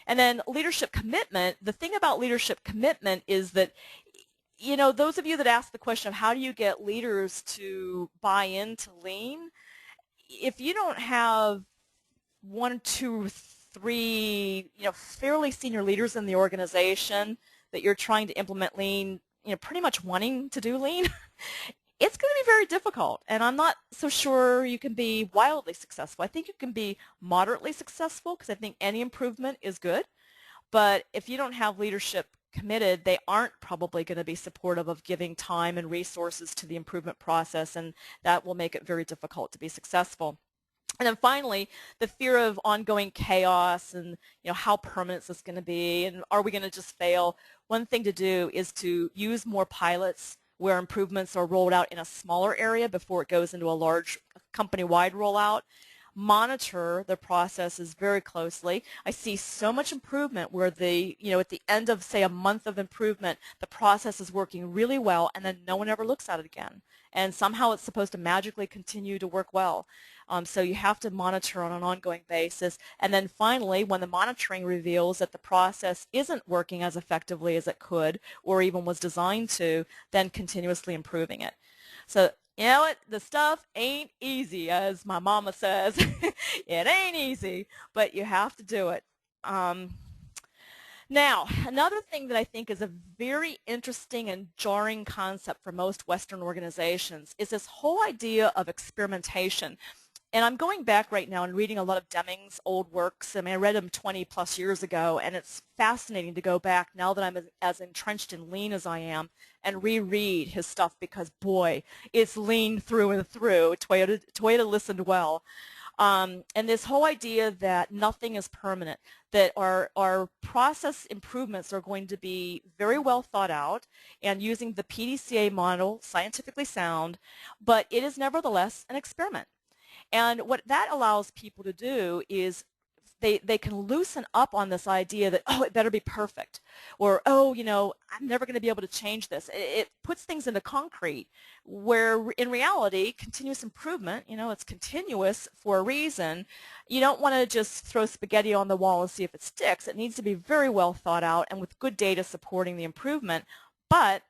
And then leadership commitment, the thing about leadership commitment is that, those of you that ask the question of how do you get leaders to buy into lean, if you don't have 1, 2, 3, fairly senior leaders in the organization that you're trying to implement lean, pretty much wanting to do lean, it's going to be very difficult. And I'm not so sure you can be wildly successful. I think you can be moderately successful because I think any improvement is good. But if you don't have leadership committed, they aren't probably going to be supportive of giving time and resources to the improvement process, and that will make it very difficult to be successful. And then finally, the fear of ongoing chaos and how permanent is this going to be, and are we going to just fail? One thing to do is to use more pilots where improvements are rolled out in a smaller area before it goes into a large company-wide rollout. Monitor the processes very closely. I see so much improvement where at the end of, say, a month of improvement, the process is working really well, and then no one ever looks at it again. And somehow it's supposed to magically continue to work well. So you have to monitor on an ongoing basis. And then finally, when the monitoring reveals that the process isn't working as effectively as it could or even was designed to, then continuously improving it. So you know what? The stuff ain't easy, as my mama says. It ain't easy, but you have to do it. Now, another thing that I think is a very interesting and jarring concept for most Western organizations is this whole idea of experimentation. And I'm going back right now and reading a lot of Deming's old works. I mean, I read them 20 plus years ago, and it's fascinating to go back now that I'm as entrenched in lean as I am and reread his stuff because, boy, it's lean through and through. Toyota listened well. And this whole idea that nothing is permanent, that our process improvements are going to be very well thought out and using the PDCA model, scientifically sound, but it is nevertheless an experiment. And what that allows people to do is they can loosen up on this idea that, oh, it better be perfect, or, oh, I'm never going to be able to change this. It puts things into concrete where in reality, continuous improvement, it's continuous for a reason. You don't want to just throw spaghetti on the wall and see if it sticks. It needs to be very well thought out and with good data supporting the improvement, but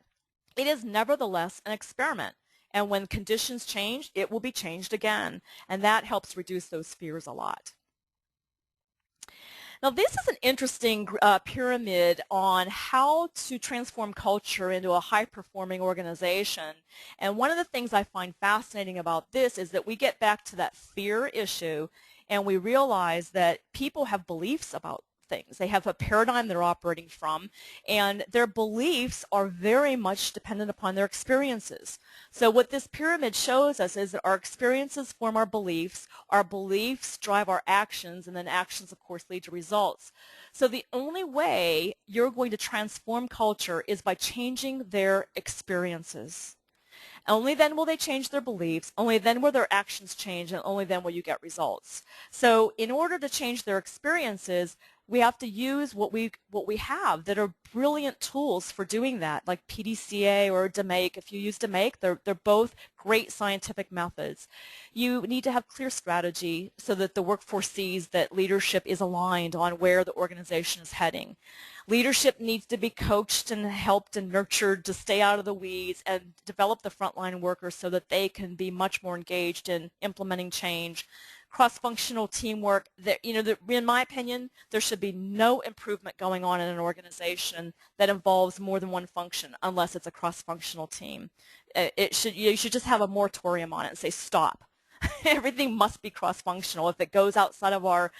it is nevertheless an experiment. And when conditions change, it will be changed again. And that helps reduce those fears a lot. Now, this is an interesting pyramid on how to transform culture into a high-performing organization. And one of the things I find fascinating about this is that we get back to that fear issue, and we realize that people have beliefs about things. They have a paradigm they're operating from, and their beliefs are very much dependent upon their experiences. So what this pyramid shows us is that our experiences form our beliefs drive our actions, and then actions, of course, lead to results. So the only way you're going to transform culture is by changing their experiences. Only then will they change their beliefs, only then will their actions change, and only then will you get results. So in order to change their experiences, we have to use what we have that are brilliant tools for doing that, like PDCA or DMAIC. If you use DMAIC, they're both great scientific methods. You need to have clear strategy so that the workforce sees that leadership is aligned on where the organization is heading. Leadership needs to be coached and helped and nurtured to stay out of the weeds and develop the frontline workers so that they can be much more engaged in implementing change. Cross-functional teamwork, in my opinion, there should be no improvement going on in an organization that involves more than one function unless it's a cross-functional team. You should just have a moratorium on it and say stop. Everything must be cross-functional. If it goes outside of our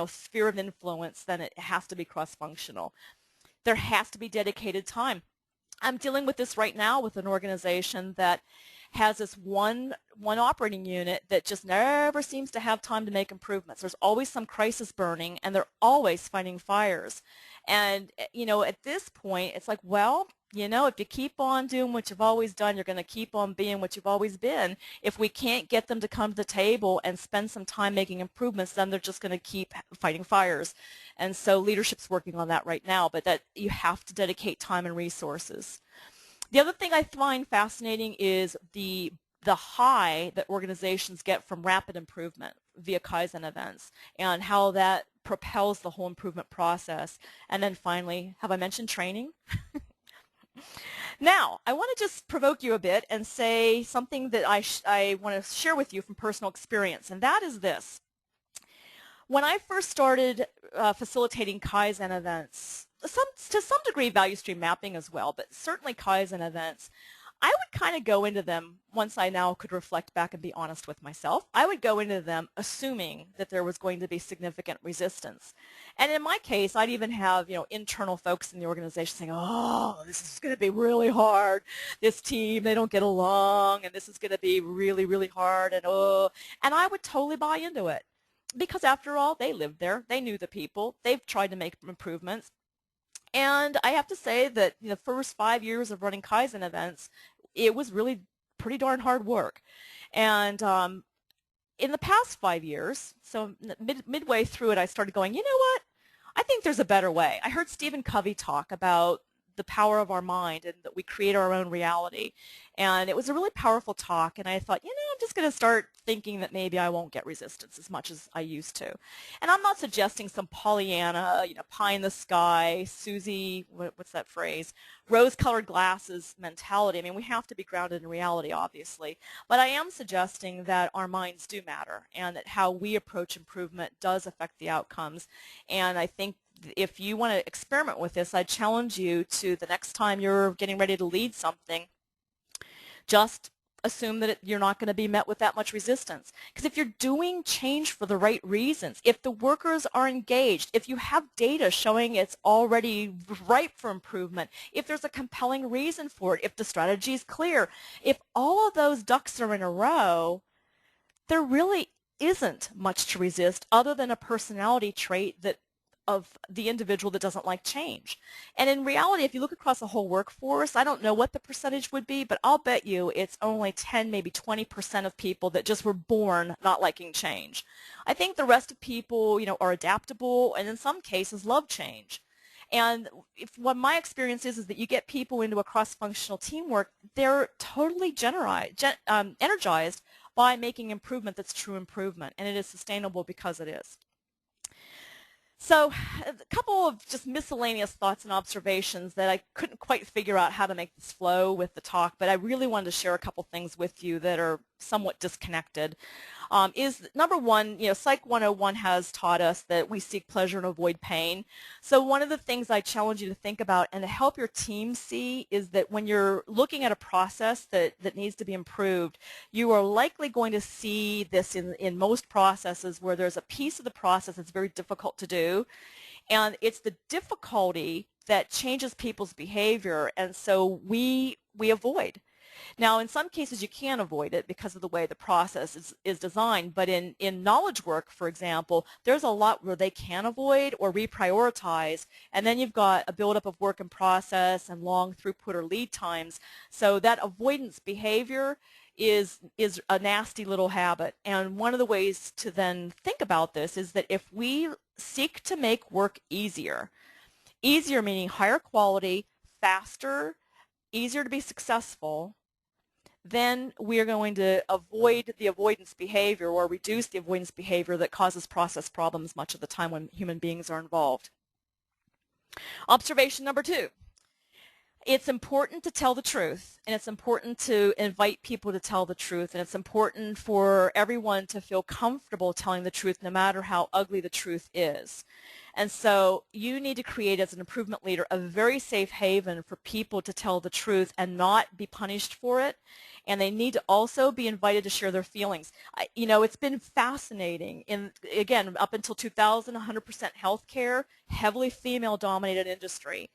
sphere of influence, then it has to be cross-functional. There has to be dedicated time. I'm dealing with this right now with an organization that has this one operating unit that just never seems to have time to make improvements. There's always some crisis burning, and they're always fighting fires. And, at this point, it's like, well, if you keep on doing what you've always done, you're going to keep on being what you've always been. If we can't get them to come to the table and spend some time making improvements, then they're just going to keep fighting fires. And so leadership's working on that right now, but that you have to dedicate time and resources. The other thing I find fascinating is the high that organizations get from rapid improvement via Kaizen events and how that propels the whole improvement process. And then finally, have I mentioned training? Now, I want to just provoke you a bit and say something that I want to share with you from personal experience, and that is this. When I first started facilitating Kaizen events, to some degree value stream mapping as well, but certainly Kaizen events, I would kind of go into them, once I now could reflect back and be honest with myself, I would go into them assuming that there was going to be significant resistance. And in my case, I'd even have internal folks in the organization saying, oh, this is going to be really hard. This team, they don't get along, and this is going to be really, really hard, and I would totally buy into it. Because after all, they lived there. They knew the people. They've tried to make improvements. And I have to say that the first 5 years of running Kaizen events, it was really pretty darn hard work. And in the past 5 years, so midway through it, I started going, you know what? I think there's a better way. I heard Stephen Covey talk about the power of our mind and that we create our own reality. And it was a really powerful talk, and I thought, I'm just going to start thinking that maybe I won't get resistance as much as I used to. And I'm not suggesting some Pollyanna, pie in the sky, Susie, what's that phrase, rose-colored glasses mentality. I mean, we have to be grounded in reality, obviously. But I am suggesting that our minds do matter and that how we approach improvement does affect the outcomes. And I think if you want to experiment with this, I challenge you to the next time you're getting ready to lead something, just assume that you're not going to be met with that much resistance. Because if you're doing change for the right reasons, if the workers are engaged, if you have data showing it's already ripe for improvement, if there's a compelling reason for it, if the strategy is clear, if all of those ducks are in a row, there really isn't much to resist other than a personality trait of the individual that doesn't like change. And in reality, if you look across the whole workforce, I don't know what the percentage would be, but I'll bet you it's only 10, maybe 20% of people that just were born not liking change. I think the rest of people, are adaptable and in some cases love change. And what my experience is that you get people into a cross-functional teamwork, they're totally energized by making improvement that's true improvement, and it is sustainable because it is. So a couple of just miscellaneous thoughts and observations that I couldn't quite figure out how to make this flow with the talk, but I really wanted to share a couple things with you that are somewhat disconnected. Is number one, Psych 101 has taught us that we seek pleasure and avoid pain. So one of the things I challenge you to think about and to help your team see is that when you're looking at a process that needs to be improved, you are likely going to see this in most processes where there's a piece of the process that's very difficult to do. And it's the difficulty that changes people's behavior, and so we avoid. Now, in some cases, you can avoid it because of the way the process is designed, but in knowledge work, for example, there's a lot where they can avoid or reprioritize, and then you've got a buildup of work in process and long throughput or lead times. So that avoidance behavior is a nasty little habit. And one of the ways to then think about this is that if we seek to make work easier meaning higher quality, faster, easier to be successful, then we are going to avoid the avoidance behavior or reduce the avoidance behavior that causes process problems much of the time when human beings are involved. Observation number 2. It's important to tell the truth, and it's important to invite people to tell the truth, and it's important for everyone to feel comfortable telling the truth no matter how ugly the truth is. And so you need to create, as an improvement leader, a very safe haven for people to tell the truth and not be punished for it. And they need to also be invited to share their feelings. You know, it's been fascinating. Again, up until 2000, 100% healthcare, heavily female-dominated industry.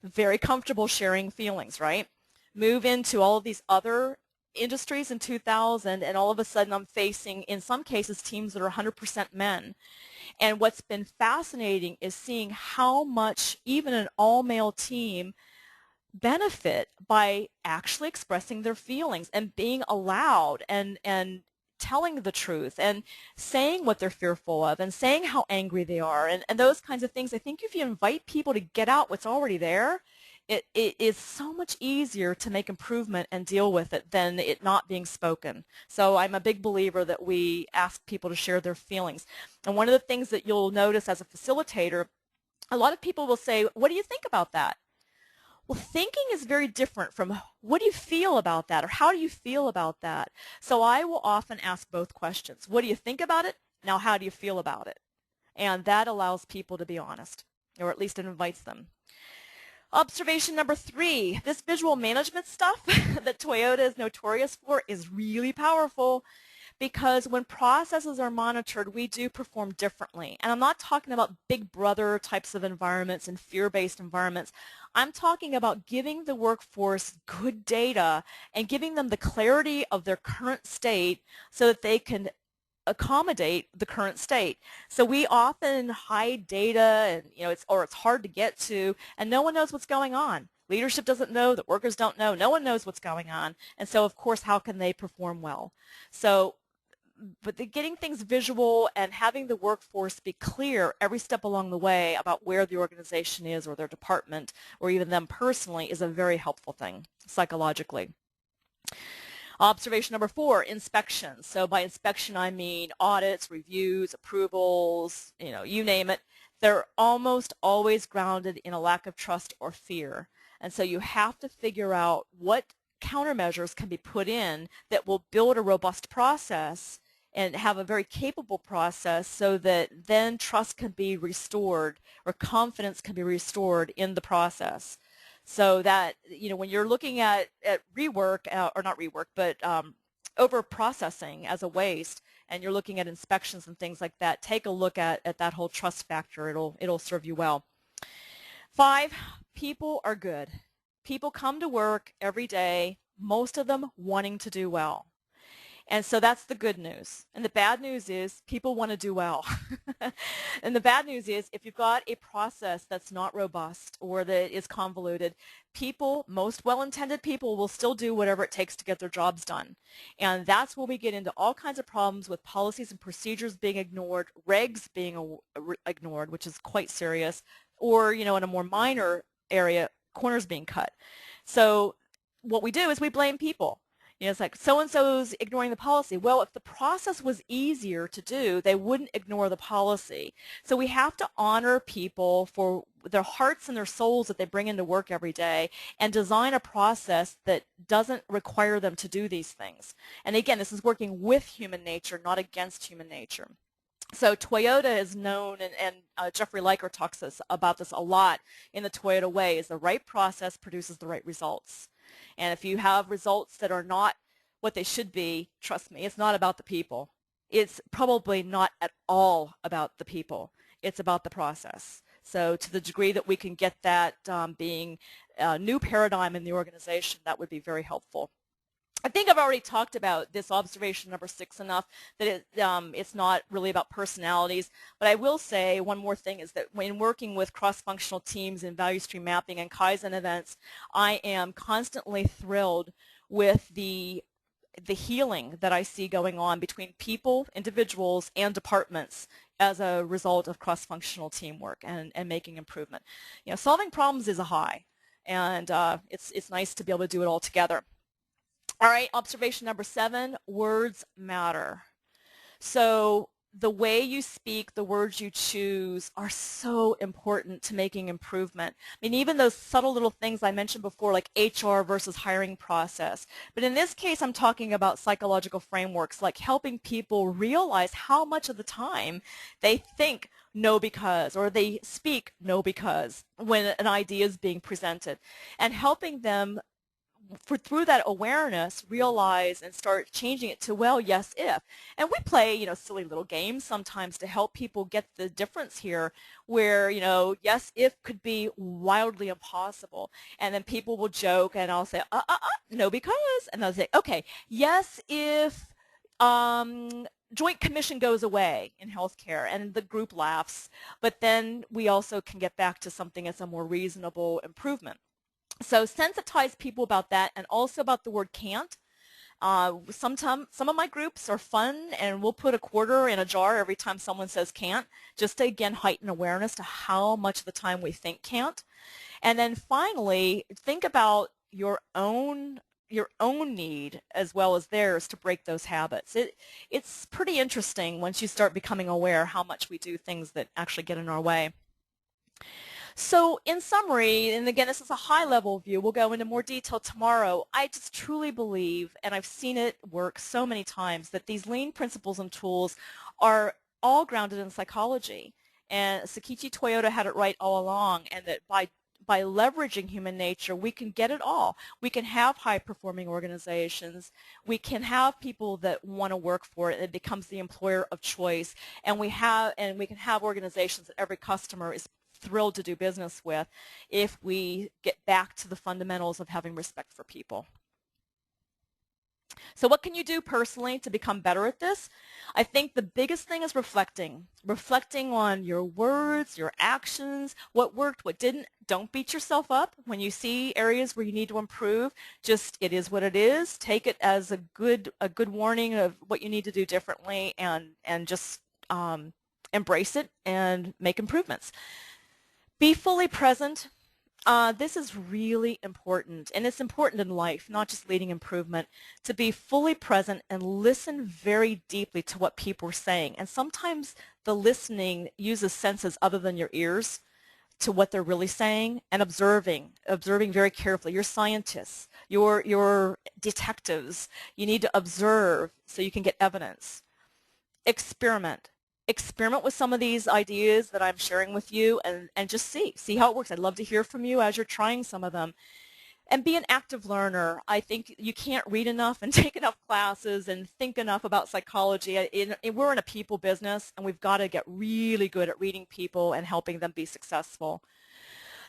Very comfortable sharing feelings, right? Move into all of these other industries in 2000, and all of a sudden I'm facing, in some cases, teams that are 100% men. And what's been fascinating is seeing how much even an all-male team benefit by actually expressing their feelings and being allowed and telling the truth and saying what they're fearful of and saying how angry they are and those kinds of things. I think if you invite people to get out what's already there, it is so much easier to make improvement and deal with it than it not being spoken. So I'm a big believer that we ask people to share their feelings. And one of the things that you'll notice as a facilitator, a lot of people will say, what do you think about that? Well, thinking is very different from what do you feel about that or how do you feel about that? So I will often ask both questions. What do you think about it? Now, how do you feel about it? And that allows people to be honest, or at least it invites them. Observation number 3, this visual management stuff that Toyota is notorious for is really powerful, because when processes are monitored, we do perform differently. And I'm not talking about big brother types of environments and fear-based environments. I'm talking about giving the workforce good data and giving them the clarity of their current state so that they can accommodate the current state. So we often hide data, and it's hard to get to, and no one knows what's going on. Leadership doesn't know, the workers don't know, no one knows what's going on. And so of course, how can they perform well? So but getting things visual and having the workforce be clear every step along the way about where the organization is or their department or even them personally is a very helpful thing psychologically. Observation number 4, inspections. So by inspection I mean audits, reviews, approvals, you name it. They're almost always grounded in a lack of trust or fear. And so you have to figure out what countermeasures can be put in that will build a robust process and have a very capable process so that then trust can be restored or confidence can be restored in the process. So that, when you're looking at rework, or not rework, but over-processing as a waste, and you're looking at inspections and things like that, take a look at that whole trust factor. It'll serve you well. 5, people are good. People come to work every day, most of them wanting to do well. And so that's the good news. And the bad news is people want to do well. And the bad news is if you've got a process that's not robust or that is convoluted, most well-intended people will still do whatever it takes to get their jobs done. And that's where we get into all kinds of problems with policies and procedures being ignored, regs being ignored, which is quite serious, or, in a more minor area, corners being cut. So what we do is we blame people. It's like so-and-so's ignoring the policy. Well, if the process was easier to do, they wouldn't ignore the policy. So we have to honor people for their hearts and their souls that they bring into work every day and design a process that doesn't require them to do these things. And again, this is working with human nature, not against human nature. So Toyota is known, and Jeffrey Liker talks about this a lot in the Toyota way, is the right process produces the right results. And if you have results that are not what they should be, trust me, it's not about the people. It's probably not at all about the people. It's about the process. So to the degree that we can get that being a new paradigm in the organization, that would be very helpful. I think I've already talked about this observation number 6 enough that it's not really about personalities, but I will say one more thing is that when working with cross-functional teams in value stream mapping and Kaizen events, I am constantly thrilled with the healing that I see going on between people, individuals, and departments as a result of cross-functional teamwork and making improvement. You know, solving problems is a high, and it's nice to be able to do it all together. All right, observation number 7, words matter. So the way you speak, the words you choose are so important to making improvement. I mean, even those subtle little things I mentioned before, like HR versus hiring process. But in this case, I'm talking about psychological frameworks, like helping people realize how much of the time they think no because, or they speak no because when an idea is being presented, and helping them through that awareness, realize and start changing it to, well, yes, if. And we play, you know, silly little games sometimes to help people get the difference here where, you know, yes, if could be wildly impossible. And then people will joke and I'll say, no, because. And they'll say, okay, yes, if Joint Commission goes away in healthcare, and the group laughs. But then we also can get back to something that's a more reasonable improvement. So sensitize people about that, and also about the word can't. Some of my groups are fun, and we'll put a quarter in a jar every time someone says can't, just to, again, heighten awareness to how much of the time we think can't. And then finally, think about your own need as well as theirs to break those habits. It's pretty interesting once you start becoming aware how much we do things that actually get in our way. So in summary, and again, this is a high-level view, we'll go into more detail tomorrow, I just truly believe, and I've seen it work so many times, that these lean principles and tools are all grounded in psychology. And Sakichi Toyota had it right all along, and that by leveraging human nature, we can get it all. We can have high-performing organizations. We can have people that want to work for it, and it becomes the employer of choice. And we can have organizations that every customer is thrilled to do business with if we get back to the fundamentals of having respect for people. So what can you do personally to become better at this? I think the biggest thing is reflecting on your words, your actions, what worked, what didn't. Don't beat yourself up when you see areas where you need to improve. Just, it is what it is. Take it as a good warning of what you need to do differently, and just embrace it and make improvements. Be fully present. This is really important, and it's important in life, not just leading improvement, to be fully present and listen very deeply to what people are saying. And sometimes the listening uses senses other than your ears to what they're really saying, and observing very carefully. You're scientists, you're detectives. You need to observe so you can get evidence. Experiment with some of these ideas that I'm sharing with you, and just see how it works. I'd love to hear from you as you're trying some of them. And be an active learner. I think you can't read enough and take enough classes and think enough about psychology. We're in a people business, and we've got to get really good at reading people and helping them be successful.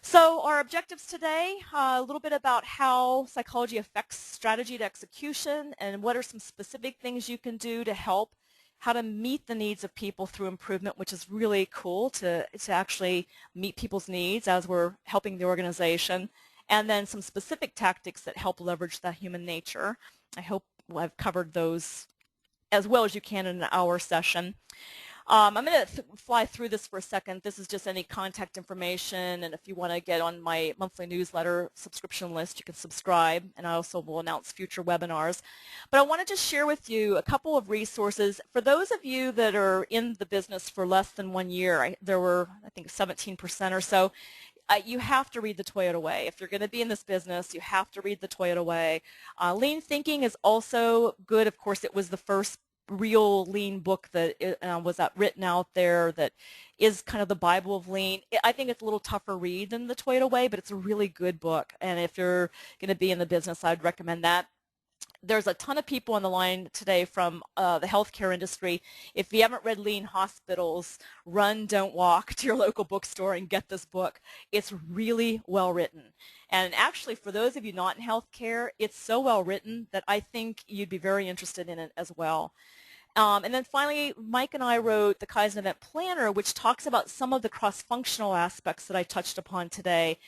So our objectives today, a little bit about how psychology affects strategy to execution, and what are some specific things you can do to help, how to meet the needs of people through improvement, which is really cool to actually meet people's needs as we're helping the organization, and then some specific tactics that help leverage that human nature. I hope I've covered those as well as you can in an hour session. I'm going to fly through this for a second. This is just any contact information, and if you want to get on my monthly newsletter subscription list, you can subscribe, and I also will announce future webinars. But I want to just share with you a couple of resources. For those of you that are in the business for less than 1 year, there were, I think, 17% or so, you have to read The Toyota Way. If you're going to be in this business, you have to read The Toyota Way. Lean Thinking is also good. Of course, it was the first real lean book that was written out there that is kind of the Bible of lean. I think it's a little tougher read than The Toyota Way, but it's a really good book. And if you're going to be in the business, I'd recommend that. there's a ton of people on the line today from the healthcare industry. If you haven't read Lean Hospitals, run, don't walk to your local bookstore and get this book. It's really well written. And actually, for those of you not in healthcare, it's so well written that I think you'd be very interested in it as well. And then finally, Mike and I wrote the Kaizen Event Planner, which talks about some of the cross-functional aspects that I touched upon today,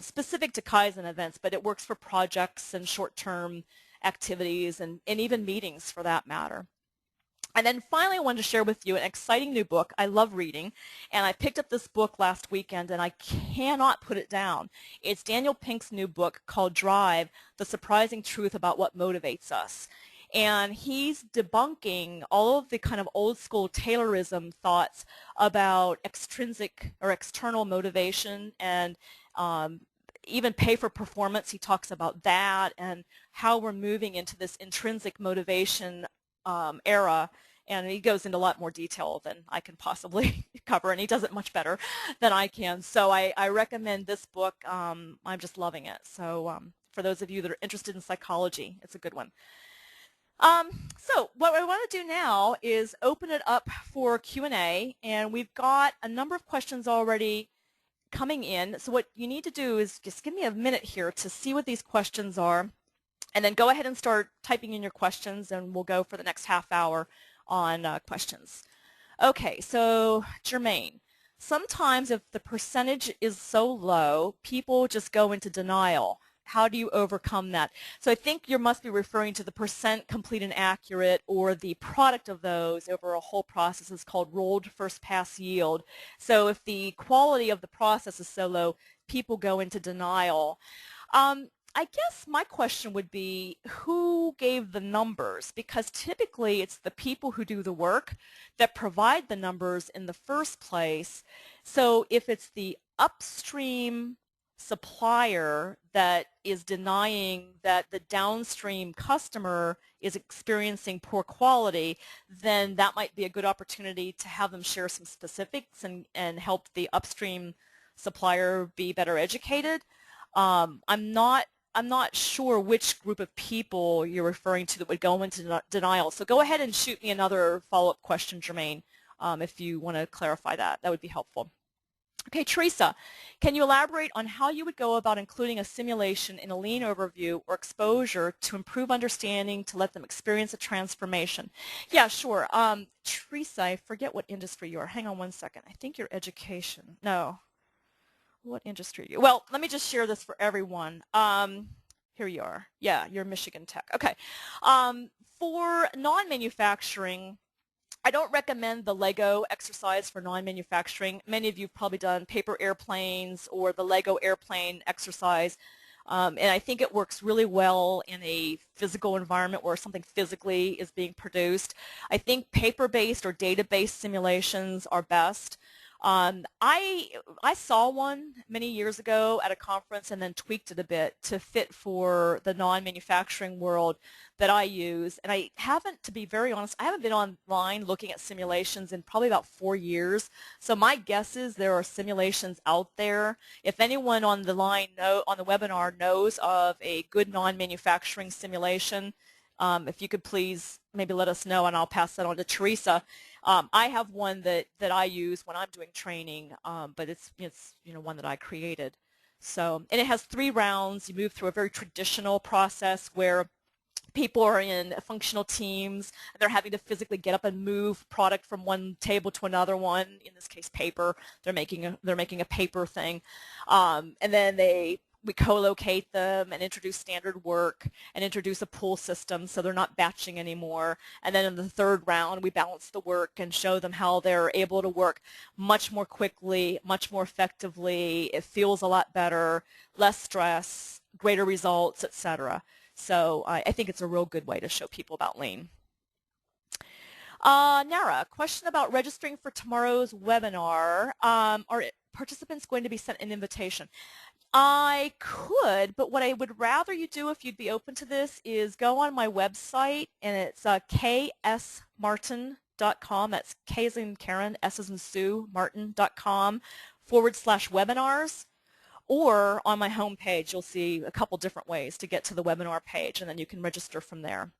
specific to Kaizen events, but it works for projects and short-term activities and even meetings for that matter. And then finally, I wanted to share with you an exciting new book. I love reading, and I picked up this book last weekend, and I cannot put it down. It's Daniel Pink's new book called Drive, The Surprising Truth About What Motivates Us. And he's debunking all of the kind of old school Taylorism thoughts about extrinsic or external motivation and even pay for performance. He talks about that and how we're moving into this intrinsic motivation era. And he goes into a lot more detail than I can possibly cover, and he does it much better than I can. So I recommend this book. I'm just loving it. So for those of you that are interested in psychology, it's a good one. So what I want to do now is open it up for Q&A, and we've got a number of questions already coming in. So what you need to do is just give me a minute here to see what these questions are, and then go ahead and start typing in your questions, and we'll go for the next half hour on questions. Okay, so Jermaine, sometimes if the percentage is so low, people just go into denial. How do you overcome that? So I think you must be referring to the percent complete and accurate, or the product of those over a whole process is called rolled first pass yield. So if the quality of the process is so low, people go into denial. I guess my question would be, who gave the numbers? Because typically it's the people who do the work that provide the numbers in the first place. So if it's the upstream supplier that is denying that the downstream customer is experiencing poor quality, then that might be a good opportunity to have them share some specifics and help the upstream supplier be better educated. I'm not sure which group of people you're referring to that would go into denial. So go ahead and shoot me another follow-up question, Jermaine, if you want to clarify that. That would be helpful. Okay, Teresa, can you elaborate on how you would go about including a simulation in a lean overview or exposure to improve understanding, to let them experience a transformation? Yeah, sure. Teresa, I forget what industry you are. Hang on one second. I think you're education. No. What industry are you? Well, let me just share this for everyone. Here you are. Yeah, you're Michigan Tech. Okay. For non-manufacturing, I don't recommend the Lego exercise for non-manufacturing. Many of you have probably done paper airplanes or the Lego airplane exercise. And I think it works really well in a physical environment where something physically is being produced. I think paper-based or data-based simulations are best. I saw one many years ago at a conference and then tweaked it a bit to fit for the non-manufacturing world that I use. And I haven't, to be very honest, I haven't been online looking at simulations in probably about 4 years. So my guess is there are simulations out there. If anyone on the line on the webinar knows of a good non-manufacturing simulation, if you could please maybe let us know, and I'll pass that on to Teresa. I have one that I use when I'm doing training, but it's one that I created. So, and it has 3 rounds. You move through a very traditional process where people are in functional teams, and they're having to physically get up and move product from one table to another one. In this case, paper. They're making a paper thing, and then we co-locate them and introduce standard work and introduce a pull system so they're not batching anymore. And then in the 3rd round, we balance the work and show them how they're able to work much more quickly, much more effectively. It feels a lot better, less stress, greater results, etc. So I think it's a real good way to show people about Lean. Nara, question about registering for tomorrow's webinar. Are participants going to be sent an invitation? I could, but what I would rather you do, if you'd be open to this, is go on my website, and it's ksmartin.com. That's K as in Karen, S as in Sue, Martin.com /webinars. or on my home page, you'll see a couple different ways to get to the webinar page, and then you can register from there.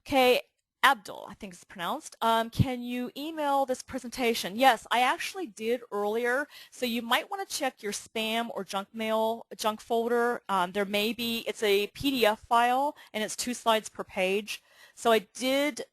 Okay, Abdul, I think it's pronounced. Can you email this presentation? Yes, I actually did earlier, so you might want to check your spam or junk folder. There may be, it's a PDF file, and it's 2 slides per page. So I did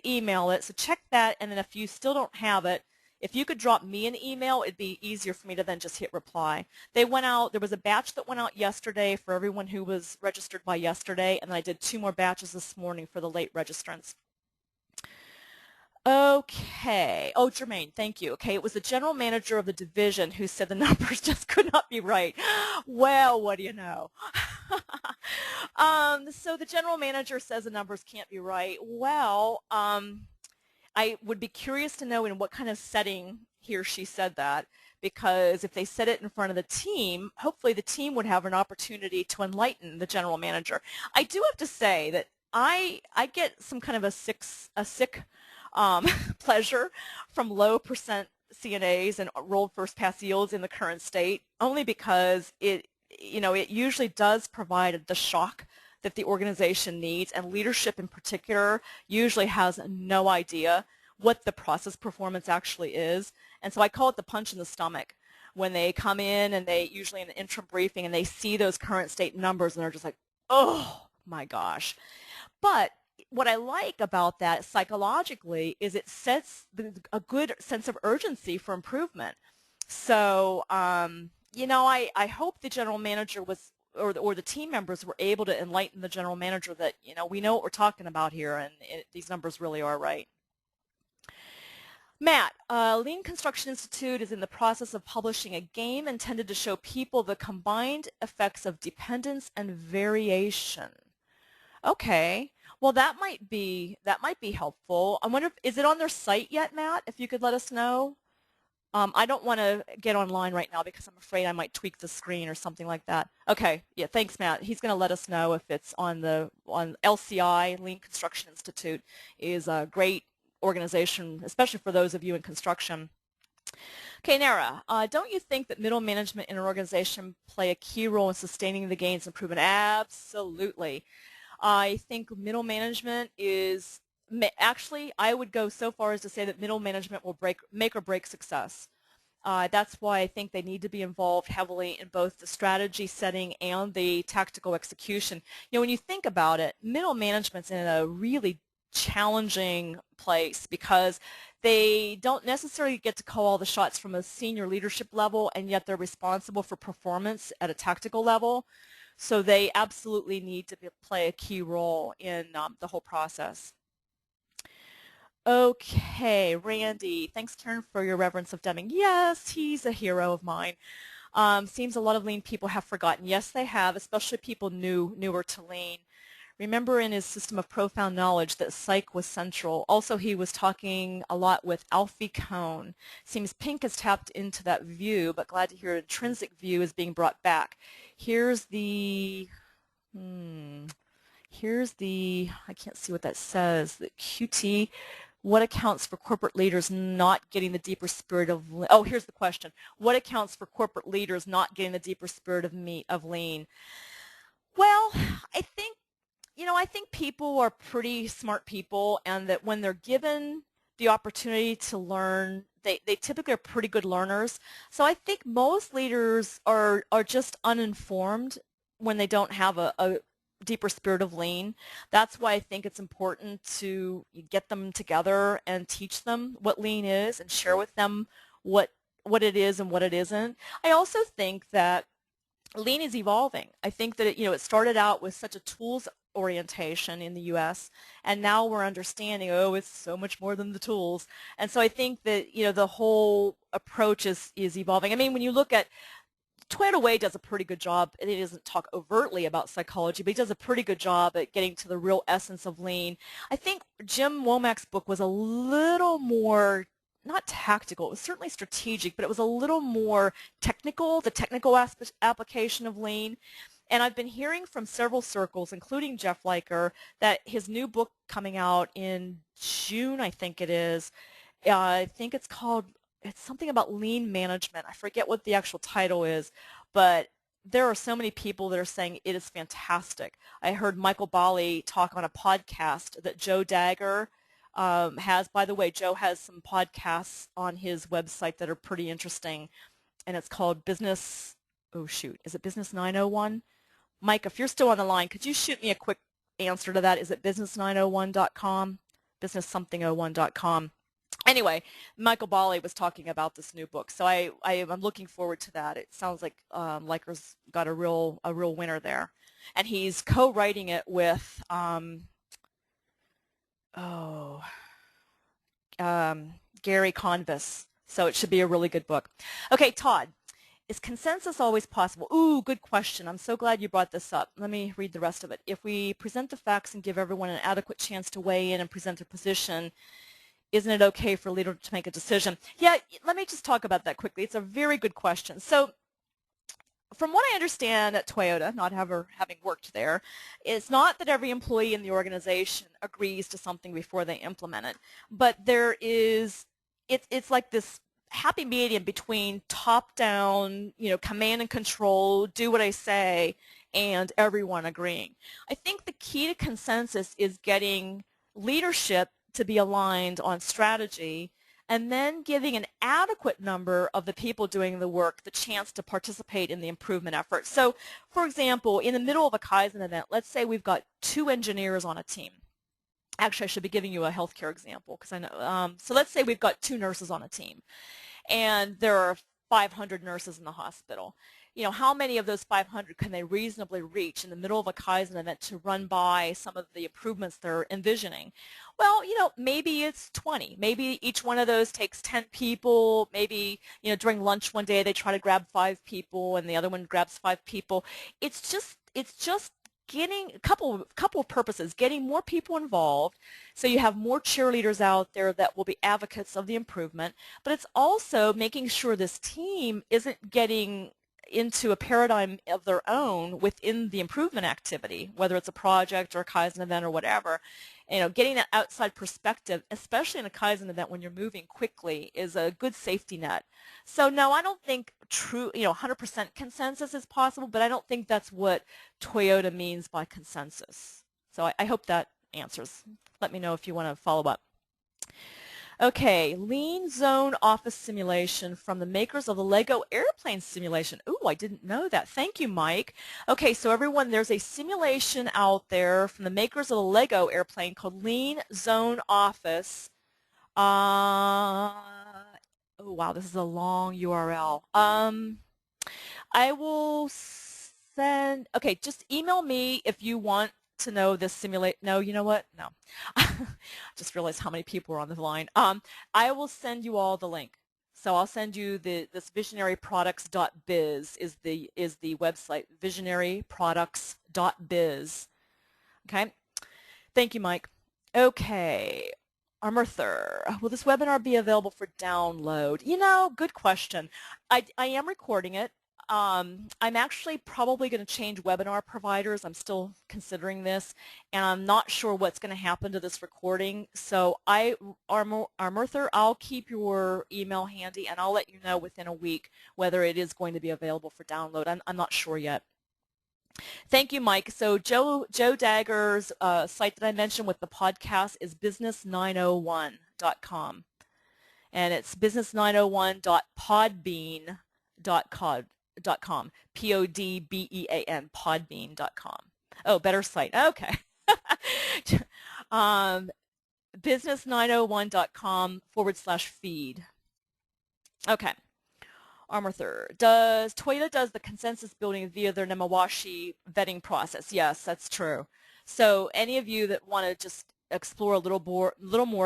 email it, so check that, and then if you still don't have it, if you could drop me an email, it'd be easier for me to then just hit reply. They went out, there was a batch that went out yesterday for everyone who was registered by yesterday, and then I did 2 more batches this morning for the late registrants. Okay. Oh, Jermaine, thank you. Okay, it was the general manager of the division who said the numbers just could not be right. Well, what do you know? So the general manager says the numbers can't be right. Well, I would be curious to know in what kind of setting he or she said that, because if they said it in front of the team, hopefully the team would have an opportunity to enlighten the general manager. I do have to say that I get some kind of a sick pleasure from low percent CNAs and rolled first pass yields in the current state, only because it usually does provide the shock that the organization needs, and leadership in particular usually has no idea what the process performance actually is. And so I call it the punch in the stomach when they come in, and they usually in the interim briefing, and they see those current state numbers, and they're just like, oh my gosh. But what I like about that psychologically is it sets a good sense of urgency for improvement. So I hope the general manager was, or the team members were able to enlighten the general manager that, we know what we're talking about here, and these numbers really are right. Matt, Lean Construction Institute is in the process of publishing a game intended to show people the combined effects of dependence and variation. Okay, well that might be helpful. I wonder, is it on their site yet, Matt? If you could let us know. I don't want to get online right now because I'm afraid I might tweak the screen or something like that. Okay, yeah, thanks, Matt. He's going to let us know if it's on LCI. Lean Construction Institute is a great organization, especially for those of you in construction. Okay, Nara, don't you think that middle management in an organization play a key role in sustaining the gains and improvement? Absolutely. I think middle management is, actually, I would go so far as to say that middle management will make or break success. That's why I think they need to be involved heavily in both the strategy setting and the tactical execution. When you think about it, middle management's in a really challenging place because they don't necessarily get to call all the shots from a senior leadership level, and yet they're responsible for performance at a tactical level. So they absolutely need to play a key role in the whole process. Okay, Randy, thanks, Karen, for your reverence of Deming. Yes, he's a hero of mine. Seems a lot of Lean people have forgotten. Yes, they have, especially people newer to Lean. Remember in his system of profound knowledge that psych was central. Also, he was talking a lot with Alfie Kohn. Seems Pink has tapped into that view, but glad to hear intrinsic view is being brought back. Here's the, I can't see what that says, the QT. What accounts for corporate leaders not getting the deeper spirit of, oh, here's the question. What accounts for corporate leaders not getting the deeper spirit of Lean? Well, I think people are pretty smart people, and that when they're given the opportunity to learn, they typically are pretty good learners. So I think most leaders are just uninformed when they don't have a deeper spirit of Lean. That's why I think it's important to get them together and teach them what Lean is and share with them what it is and what it isn't. I also think that Lean is evolving. I think that it started out with such a tools orientation in the U.S., and now we're understanding, oh, it's so much more than the tools. And so I think that the whole approach is evolving. I mean, when you look at Toyota Way does a pretty good job, and he doesn't talk overtly about psychology, but he does a pretty good job at getting to the real essence of Lean. I think Jim Womack's book was a little more, not tactical, it was certainly strategic, but it was a little more technical, the technical application of Lean. And I've been hearing from several circles, including Jeff Liker, that his new book coming out in June, I think it is, I think it's called it's something about lean management. I forget what the actual title is, but there are so many people that are saying it is fantastic. I heard Michael Bali talk on a podcast that Joe Dagger has. By the way, Joe has some podcasts on his website that are pretty interesting, and it's called Business, oh shoot, is it Business 901? Mike, if you're still on the line, could you shoot me a quick answer to that? Is it business901.com? business-something01.com. Anyway, Michael Bali was talking about this new book, so I'm looking forward to that. It sounds like Liker's got a real winner there, and he's co-writing it with Gary Convis, so it should be a really good book. Okay, Todd, is consensus always possible? Ooh, good question. I'm so glad you brought this up. Let me read the rest of it. If we present the facts and give everyone an adequate chance to weigh in and present their position, isn't it okay for a leader to make a decision? Yeah, let me just talk about that quickly. It's a very good question. So from what I understand at Toyota, not having worked there, it's not that every employee in the organization agrees to something before they implement it, but there is, it's like this happy medium between top-down, command and control, do what I say, and everyone agreeing. I think the key to consensus is getting leadership to be aligned on strategy, and then giving an adequate number of the people doing the work the chance to participate in the improvement effort. So, for example, in the middle of a Kaizen event, let's say we've got 2 engineers on a team. Actually, I should be giving you a healthcare example because I know. So let's say we've got 2 nurses on a team, and there are 500 nurses in the hospital. How many of those 500 can they reasonably reach in the middle of a Kaizen event to run by some of the improvements they're envisioning? Well, maybe it's 20. Maybe each one of those takes 10 people. Maybe, during lunch one day they try to grab 5 people and the other one grabs 5 people. It's just getting a couple of purposes, getting more people involved so you have more cheerleaders out there that will be advocates of the improvement, but it's also making sure this team isn't getting into a paradigm of their own within the improvement activity, whether it's a project or a Kaizen event or whatever. Getting that outside perspective, especially in a Kaizen event when you're moving quickly, is a good safety net. So no, I don't think 100% consensus is possible, but I don't think that's what Toyota means by consensus. So I hope that answers. Let me know if you want to follow up. Okay, Lean Zone Office Simulation from the makers of the Lego Airplane Simulation. Ooh, I didn't know that. Thank you, Mike. Okay, so everyone, there's a simulation out there from the makers of the Lego Airplane called Lean Zone Office. Oh, wow, this is a long URL. I will send, okay, just email me if you want to know this simulate. No, you know what? No. Just realized how many people are on the line. I will send you all the link. So I'll send you this visionaryproducts.biz is the website, visionaryproducts.biz. Okay. Thank you, Mike. Okay. Armurther, will this webinar be available for download? Good question. I am recording it. I'm actually probably going to change webinar providers. I'm still considering this, and I'm not sure what's going to happen to this recording. So Armurther, I'll keep your email handy, and I'll let you know within a week whether it is going to be available for download. I'm not sure yet. Thank you, Mike. So Joe Dagger's site that I mentioned with the podcast is business901.com, and it's business901.podbean.com. Podbean, podbean.com. Oh, better site. Okay. business901.com/feed. Okay. Armurther, Toyota does the consensus building via their Nemawashi vetting process? Yes, that's true. So any of you that want to just explore a little more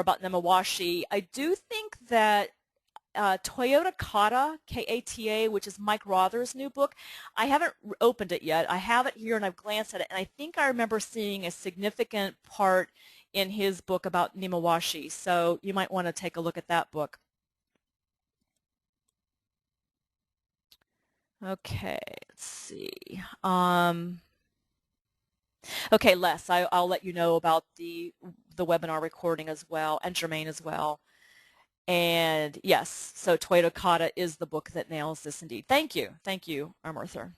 about Nemawashi, I do think that Toyota Kata, K-A-T-A, which is Mike Rother's new book. I haven't opened it yet. I have it here and I've glanced at it, and I think I remember seeing a significant part in his book about Nemawashi, so you might want to take a look at that book. Okay, let's see. Okay, Les, I'll let you know about the webinar recording as well, and Jermaine as well. And yes, so Toyo Takata is the book that nails this indeed. Thank you, Arthur.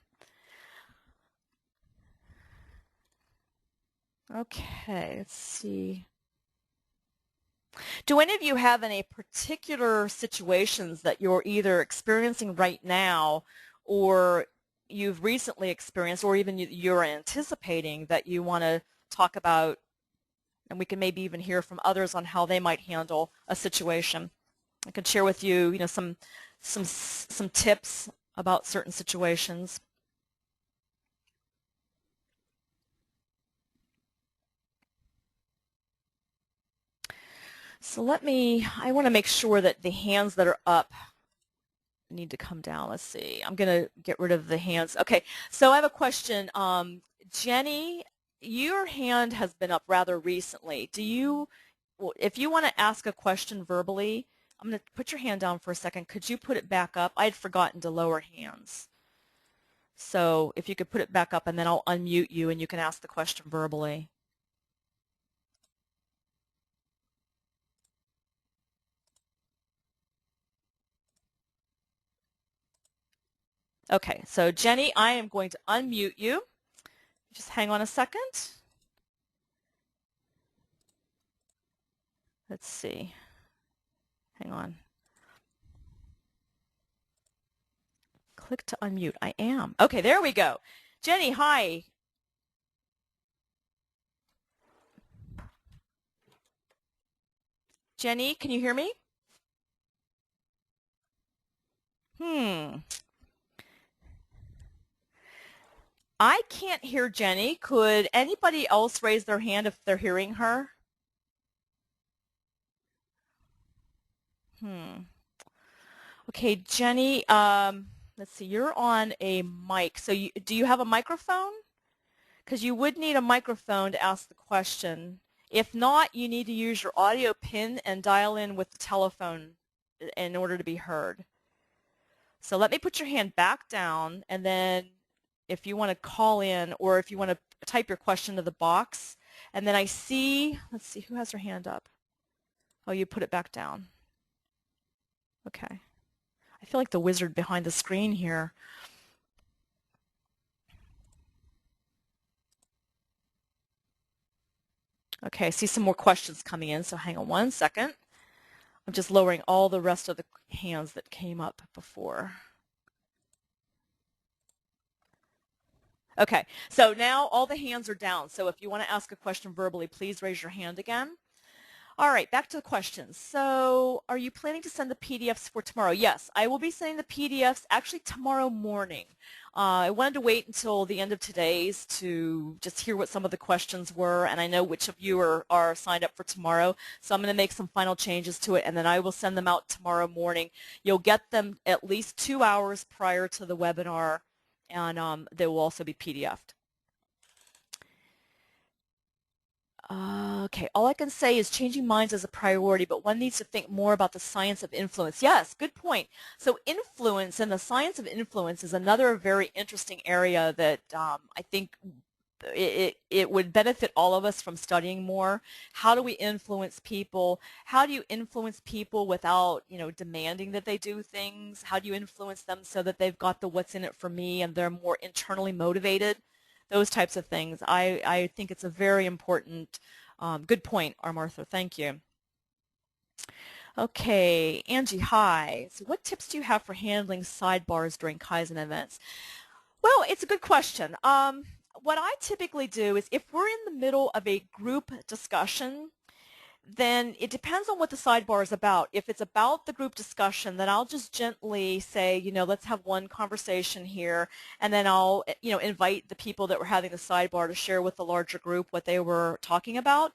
Okay, let's see. Do any of you have any particular situations that you're either experiencing right now or you've recently experienced or even you're anticipating that you want to talk about, and we can maybe even hear from others on how they might handle a situation? I could share with you, some tips about certain situations. So I want to make sure that the hands that are up need to come down. Let's see. I'm going to get rid of the hands. Okay, so I have a question. Jenny, your hand has been up rather recently. If you want to ask a question verbally, I'm going to put your hand down for a second. Could you put it back up? I had forgotten to lower hands. So if you could put it back up, and then I'll unmute you and you can ask the question verbally. Okay, so Jenny, I am going to unmute you. Just hang on a second. Let's see. Hang on. Click to unmute. I am. Okay, there we go. Jenny, hi. Jenny, can you hear me? I can't hear Jenny. Could anybody else raise their hand if they're hearing her? Okay, Jenny, let's see, you're on a mic. So do you have a microphone? Because you would need a microphone to ask the question. If not, you need to use your audio pin and dial in with the telephone in order to be heard. So let me put your hand back down, and then if you want to call in or if you want to type your question to the box, and then I see, let's see, who has their hand up? Oh, you put it back down. Okay. I feel like the wizard behind the screen here. Okay, I see some more questions coming in, so hang on one second. I'm just lowering all the rest of the hands that came up before. Okay, so now all the hands are down. So if you want to ask a question verbally, please raise your hand again. All right, back to the questions. So are you planning to send the PDFs for tomorrow? Yes, I will be sending the PDFs actually tomorrow morning. I wanted to wait until the end of today's to just hear what some of the questions were, and I know which of you are signed up for tomorrow, so I'm going to make some final changes to it, and then I will send them out tomorrow morning. You'll get them at least 2 hours prior to the webinar, and they will also be PDF'd. Okay, all I can say is changing minds is a priority, but one needs to think more about the science of influence. Yes, good point. So influence and the science of influence is another very interesting area that I think it would benefit all of us from studying more. How do we influence people? How do you influence people without, demanding that they do things? How do you influence them so that they've got the what's in it for me and they're more internally motivated? Those types of things. I think it's a very important, good point, Arthur. Thank you. Okay, Angie, hi. So what tips do you have for handling sidebars during Kaizen events? Well, it's a good question. What I typically do is if we're in the middle of a group discussion, then it depends on what the sidebar is about. If it's about the group discussion, then I'll just gently say, let's have one conversation here, and then I'll, invite the people that were having the sidebar to share with the larger group what they were talking about.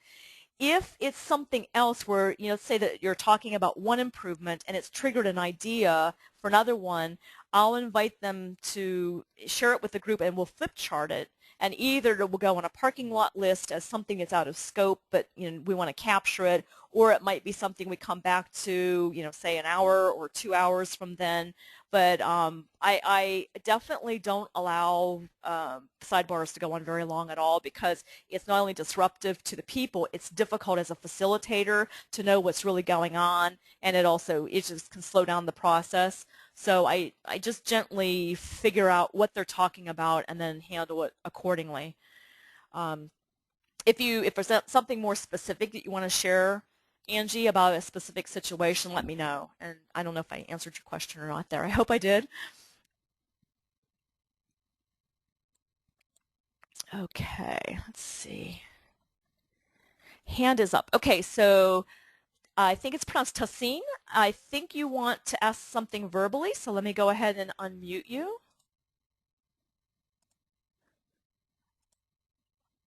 If it's something else where, let's say that you're talking about one improvement and it's triggered an idea for another one, I'll invite them to share it with the group and we'll flip chart it. And either it will go on a parking lot list as something that's out of scope, but we want to capture it, or it might be something we come back to, say an hour or 2 hours from then. But I definitely don't allow sidebars to go on very long at all, because it's not only disruptive to the people, it's difficult as a facilitator to know what's really going on, and it just can slow down the process. So I just gently figure out what they're talking about and then handle it accordingly. If there's something more specific that you want to share, Angie, about a specific situation, let me know. And I don't know if I answered your question or not there. I hope I did. Okay, let's see. Hand is up. Okay, so I think it's pronounced Tassin. I think you want to ask something verbally, so let me go ahead and unmute you.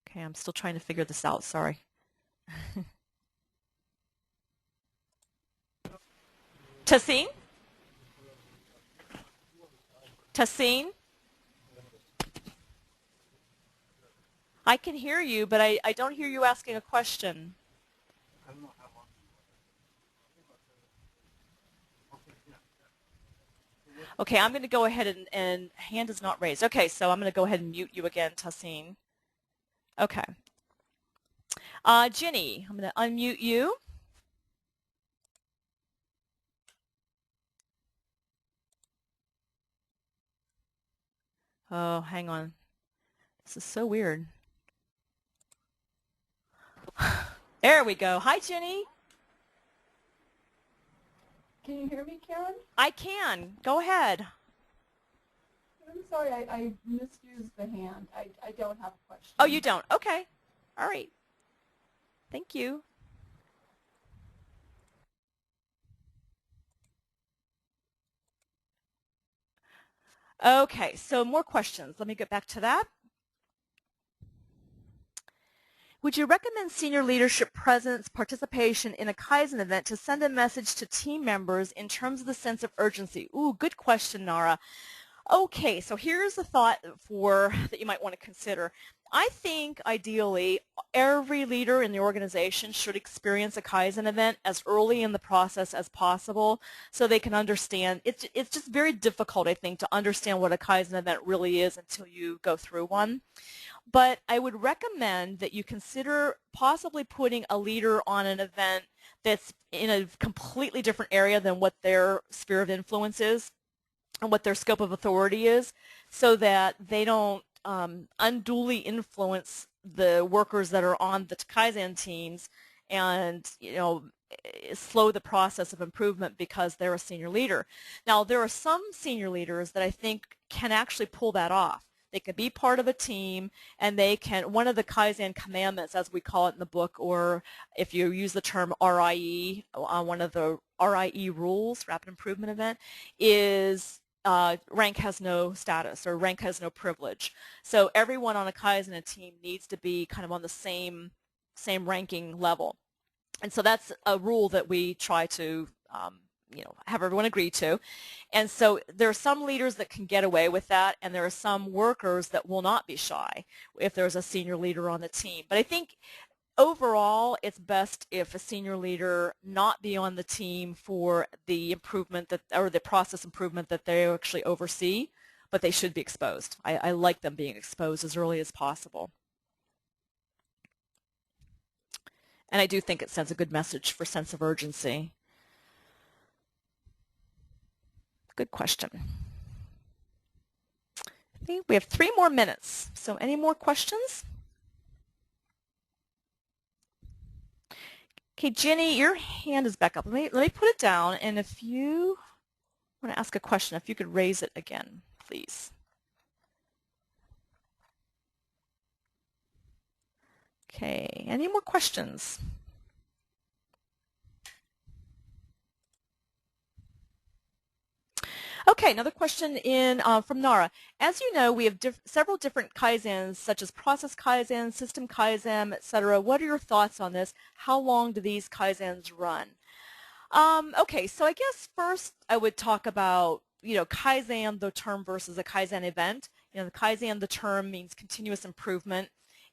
Okay, I'm still trying to figure this out, sorry. Tassin? Tassin? I can hear you, but I don't hear you asking a question. Okay, I'm going to go ahead and hand is not raised. Okay, so I'm going to go ahead and mute you again, Tassin. Okay. Ginny, I'm going to unmute you. Oh, hang on. This is so weird. There we go. Hi, Ginny. Can you hear me, Karen? I can. Go ahead. I'm sorry, I misused the hand. I don't have a question. Oh, you don't? Okay. All right. Thank you. Okay, so more questions. Let me get back to that. Would you recommend senior leadership presence, participation in a Kaizen event to send a message to team members in terms of the sense of urgency? Ooh, good question, Nara. Okay, so here's a thought that you might want to consider. I think ideally every leader in the organization should experience a Kaizen event as early in the process as possible so they can understand. It's just very difficult, I think, to understand what a Kaizen event really is until you go through one. But I would recommend that you consider possibly putting a leader on an event that's in a completely different area than what their sphere of influence is and what their scope of authority is, so that they don't unduly influence the workers that are on the Kaizen teams and slow the process of improvement because they're a senior leader. Now, there are some senior leaders that I think can actually pull that off. They can be part of a team, and they can, one of the Kaizen commandments, as we call it in the book, or if you use the term RIE, one of the RIE rules, Rapid Improvement Event, is rank has no status, or rank has no privilege. So everyone on a Kaizen team needs to be kind of on the same ranking level. And so that's a rule that we try to have everyone agree to. And so there are some leaders that can get away with that, and there are some workers that will not be shy if there's a senior leader on the team. But I think overall it's best if a senior leader not be on the team for the improvement or the process improvement that they actually oversee, but they should be exposed. I like them being exposed as early as possible. And I do think it sends a good message for sense of urgency. Good question. I think we have 3 more minutes. So any more questions? Okay, Ginny, your hand is back up. Let me put it down, and if you want to ask a question, if you could raise it again, please. Okay, any more questions? Okay, another question from Nara. As you know, we have several different Kaizens, such as process Kaizen, system Kaizen, etc. What are your thoughts on this? How long do these Kaizens run? Okay, so I guess first I would talk about, Kaizen, the term versus a Kaizen event. The Kaizen, the term, means continuous improvement,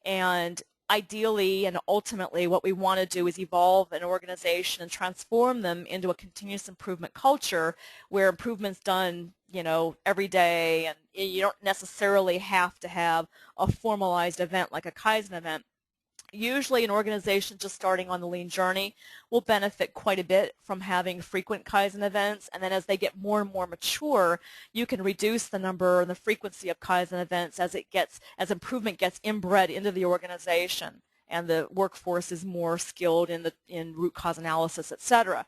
and ideally and ultimately what we want to do is evolve an organization and transform them into a continuous improvement culture where improvement's done, every day, and you don't necessarily have to have a formalized event like a Kaizen event. Usually an organization just starting on the lean journey will benefit quite a bit from having frequent Kaizen events, and then as they get more and more mature, you can reduce the number and the frequency of Kaizen events as improvement gets inbred into the organization and the workforce is more skilled in root cause analysis, etc.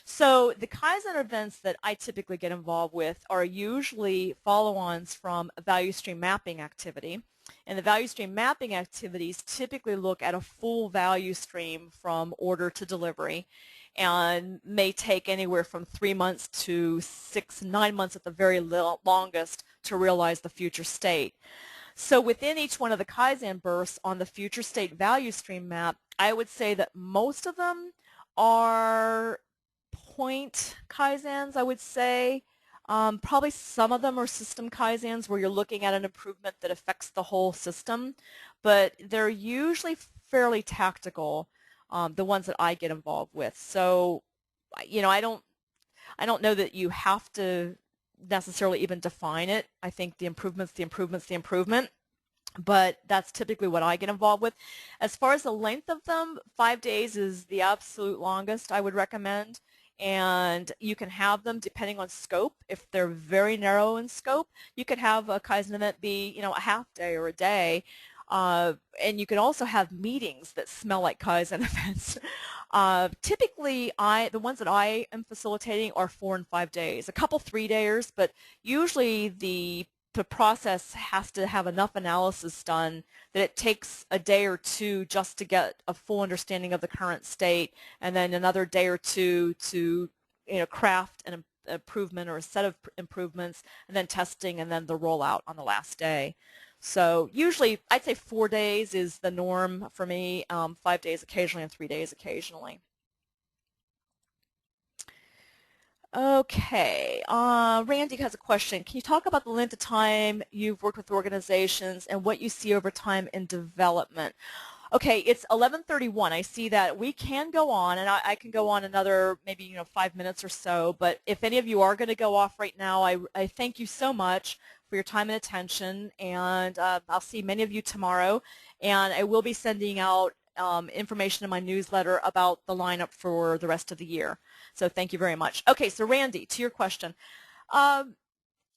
So the Kaizen events that I typically get involved with are usually follow-ons from a value stream mapping activity. And the value stream mapping activities typically look at a full value stream from order to delivery and may take anywhere from 3 months to 9 months at the very longest to realize the future state. So within each one of the Kaizen bursts on the future state value stream map, I would say that most of them are point Kaizens, I would say. Probably some of them are system Kaizens where you're looking at an improvement that affects the whole system, but they're usually fairly tactical, the ones that I get involved with. So, I don't know that you have to necessarily even define it. I think the improvement's the improvement, but that's typically what I get involved with. As far as the length of them, 5 days is the absolute longest I would recommend. And you can have them depending on scope. If they're very narrow in scope, you could have a Kaizen event be, a half day or a day. And you can also have meetings that smell like Kaizen events. Typically, the ones that I am facilitating are 4 and 5 days. A couple 3-dayers, but usually the process has to have enough analysis done that it takes a day or two just to get a full understanding of the current state, and then another day or two to craft an improvement or a set of improvements, and then testing, and then the rollout on the last day. So usually I'd say 4 days is the norm for me, 5 days occasionally and 3 days occasionally. Okay, Randy has a question. Can you talk about the length of time you've worked with organizations and what you see over time in development? Okay, it's 11:31. I see that we can go on, and I can go on another maybe 5 minutes or so, but if any of you are going to go off right now, I thank you so much for your time and attention, and I'll see many of you tomorrow, and I will be sending out information in my newsletter about the lineup for the rest of the year. So thank you very much. Okay, so Randy, to your question.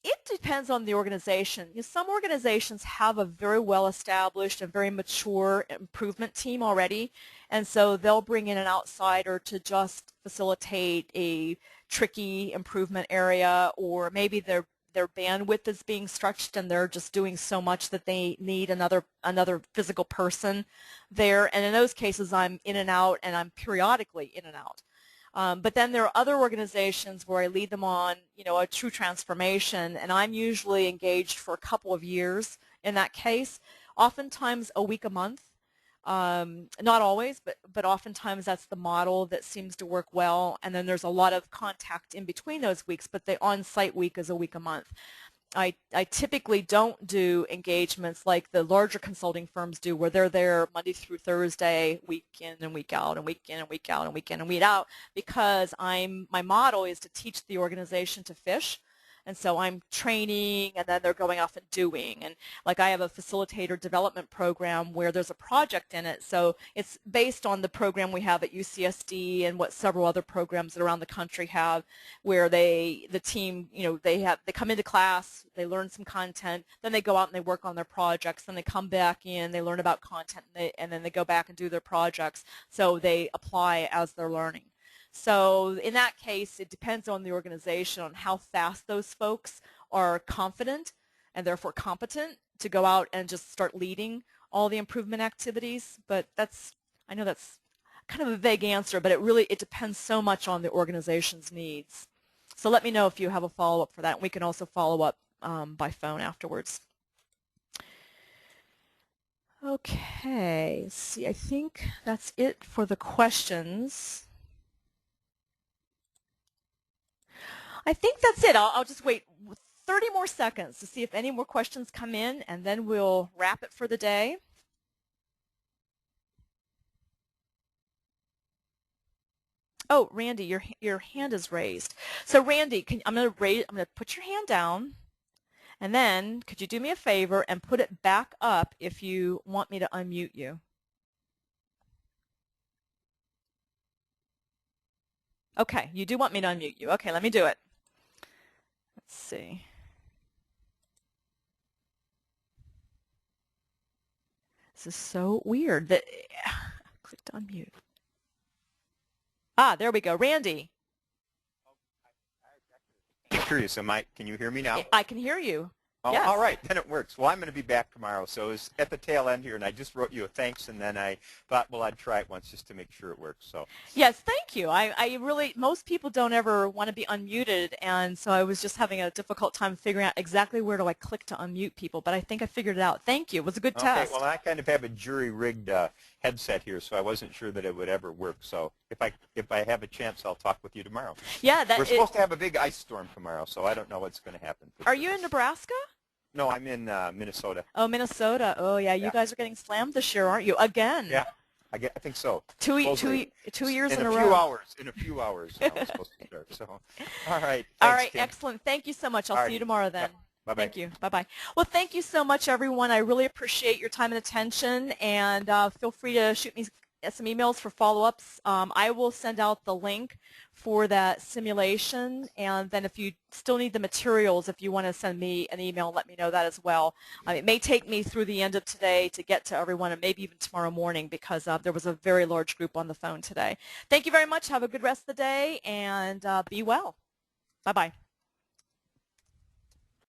It depends on the organization. Some organizations have a very well-established and very mature improvement team already, and so they'll bring in an outsider to just facilitate a tricky improvement area, or maybe their bandwidth is being stretched and they're just doing so much that they need another physical person there. And in those cases, I'm in and out, and I'm periodically in and out. But then there are other organizations where I lead them on, a true transformation, and I'm usually engaged for a couple of years in that case, oftentimes a week a month. Not always, but oftentimes that's the model that seems to work well, and then there's a lot of contact in between those weeks, but the on-site week is a week a month. I typically don't do engagements like the larger consulting firms do, where they're there Monday through Thursday, week in and week out, and week in and week out, and week in and week out, because my model is to teach the organization to fish. And so I'm training, and then they're going off and doing. And like I have a facilitator development program where there's a project in it. So it's based on the program we have at UCSD and what several other programs around the country have, where the team, they come into class, they learn some content, then they go out and they work on their projects, then they come back in, they learn about content, and then they go back and do their projects. So they apply as they're learning. So in that case, it depends on the organization on how fast those folks are confident and therefore competent to go out and just start leading all the improvement activities. But I know that's kind of a vague answer, but it depends so much on the organization's needs. So let me know if you have a follow-up for that, and we can also follow up by phone afterwards. Okay, let's see, I think that's it for the questions. I think that's it. I'll just wait 30 more seconds to see if any more questions come in, and then we'll wrap it for the day. Oh, Randy, your hand is raised. So Randy, I'm going to put your hand down, and then could you do me a favor and put it back up if you want me to unmute you? Okay, you do want me to unmute you. Okay, let me do it. Let's see. This is so weird that I clicked unmute. Ah, there we go. Randy. I'm curious, can you hear me now? I can hear you. Oh, yes. All right, then it works. Well, I'm going to be back tomorrow, so it's at the tail end here, and I just wrote you a thanks, and then I thought, well, I'd try it once just to make sure it works. So. Yes, thank you. I really, most people don't ever want to be unmuted, and so I was just having a difficult time figuring out exactly where do I click to unmute people, but I think I figured it out. Thank you. It was a good test. Okay, well, I kind of have a jury-rigged headset here, so I wasn't sure that it would ever work. So if I have a chance, I'll talk with you tomorrow. Yeah, we're supposed to have a big ice storm tomorrow, so I don't know what's going to happen. Are you in Nebraska? No, I'm in Minnesota. Oh, Minnesota. Oh, yeah. You guys are getting slammed this year, aren't you? Again. Yeah, I think so. Two years in a row. In a few hours, it's supposed to start. So, all right. Thanks, all right, Kim. Excellent. Thank you so much. I'll see you tomorrow then. Yeah. Bye-bye. Thank you. Bye-bye. Well, thank you so much, everyone. I really appreciate your time and attention, and feel free to shoot me some emails for follow-ups. I will send out the link for that simulation, and then if you still need the materials, if you want to send me an email, let me know that as well. It may take me through the end of today to get to everyone, and maybe even tomorrow morning, because there was a very large group on the phone today. Thank you very much. Have a good rest of the day, and be well. Bye-bye.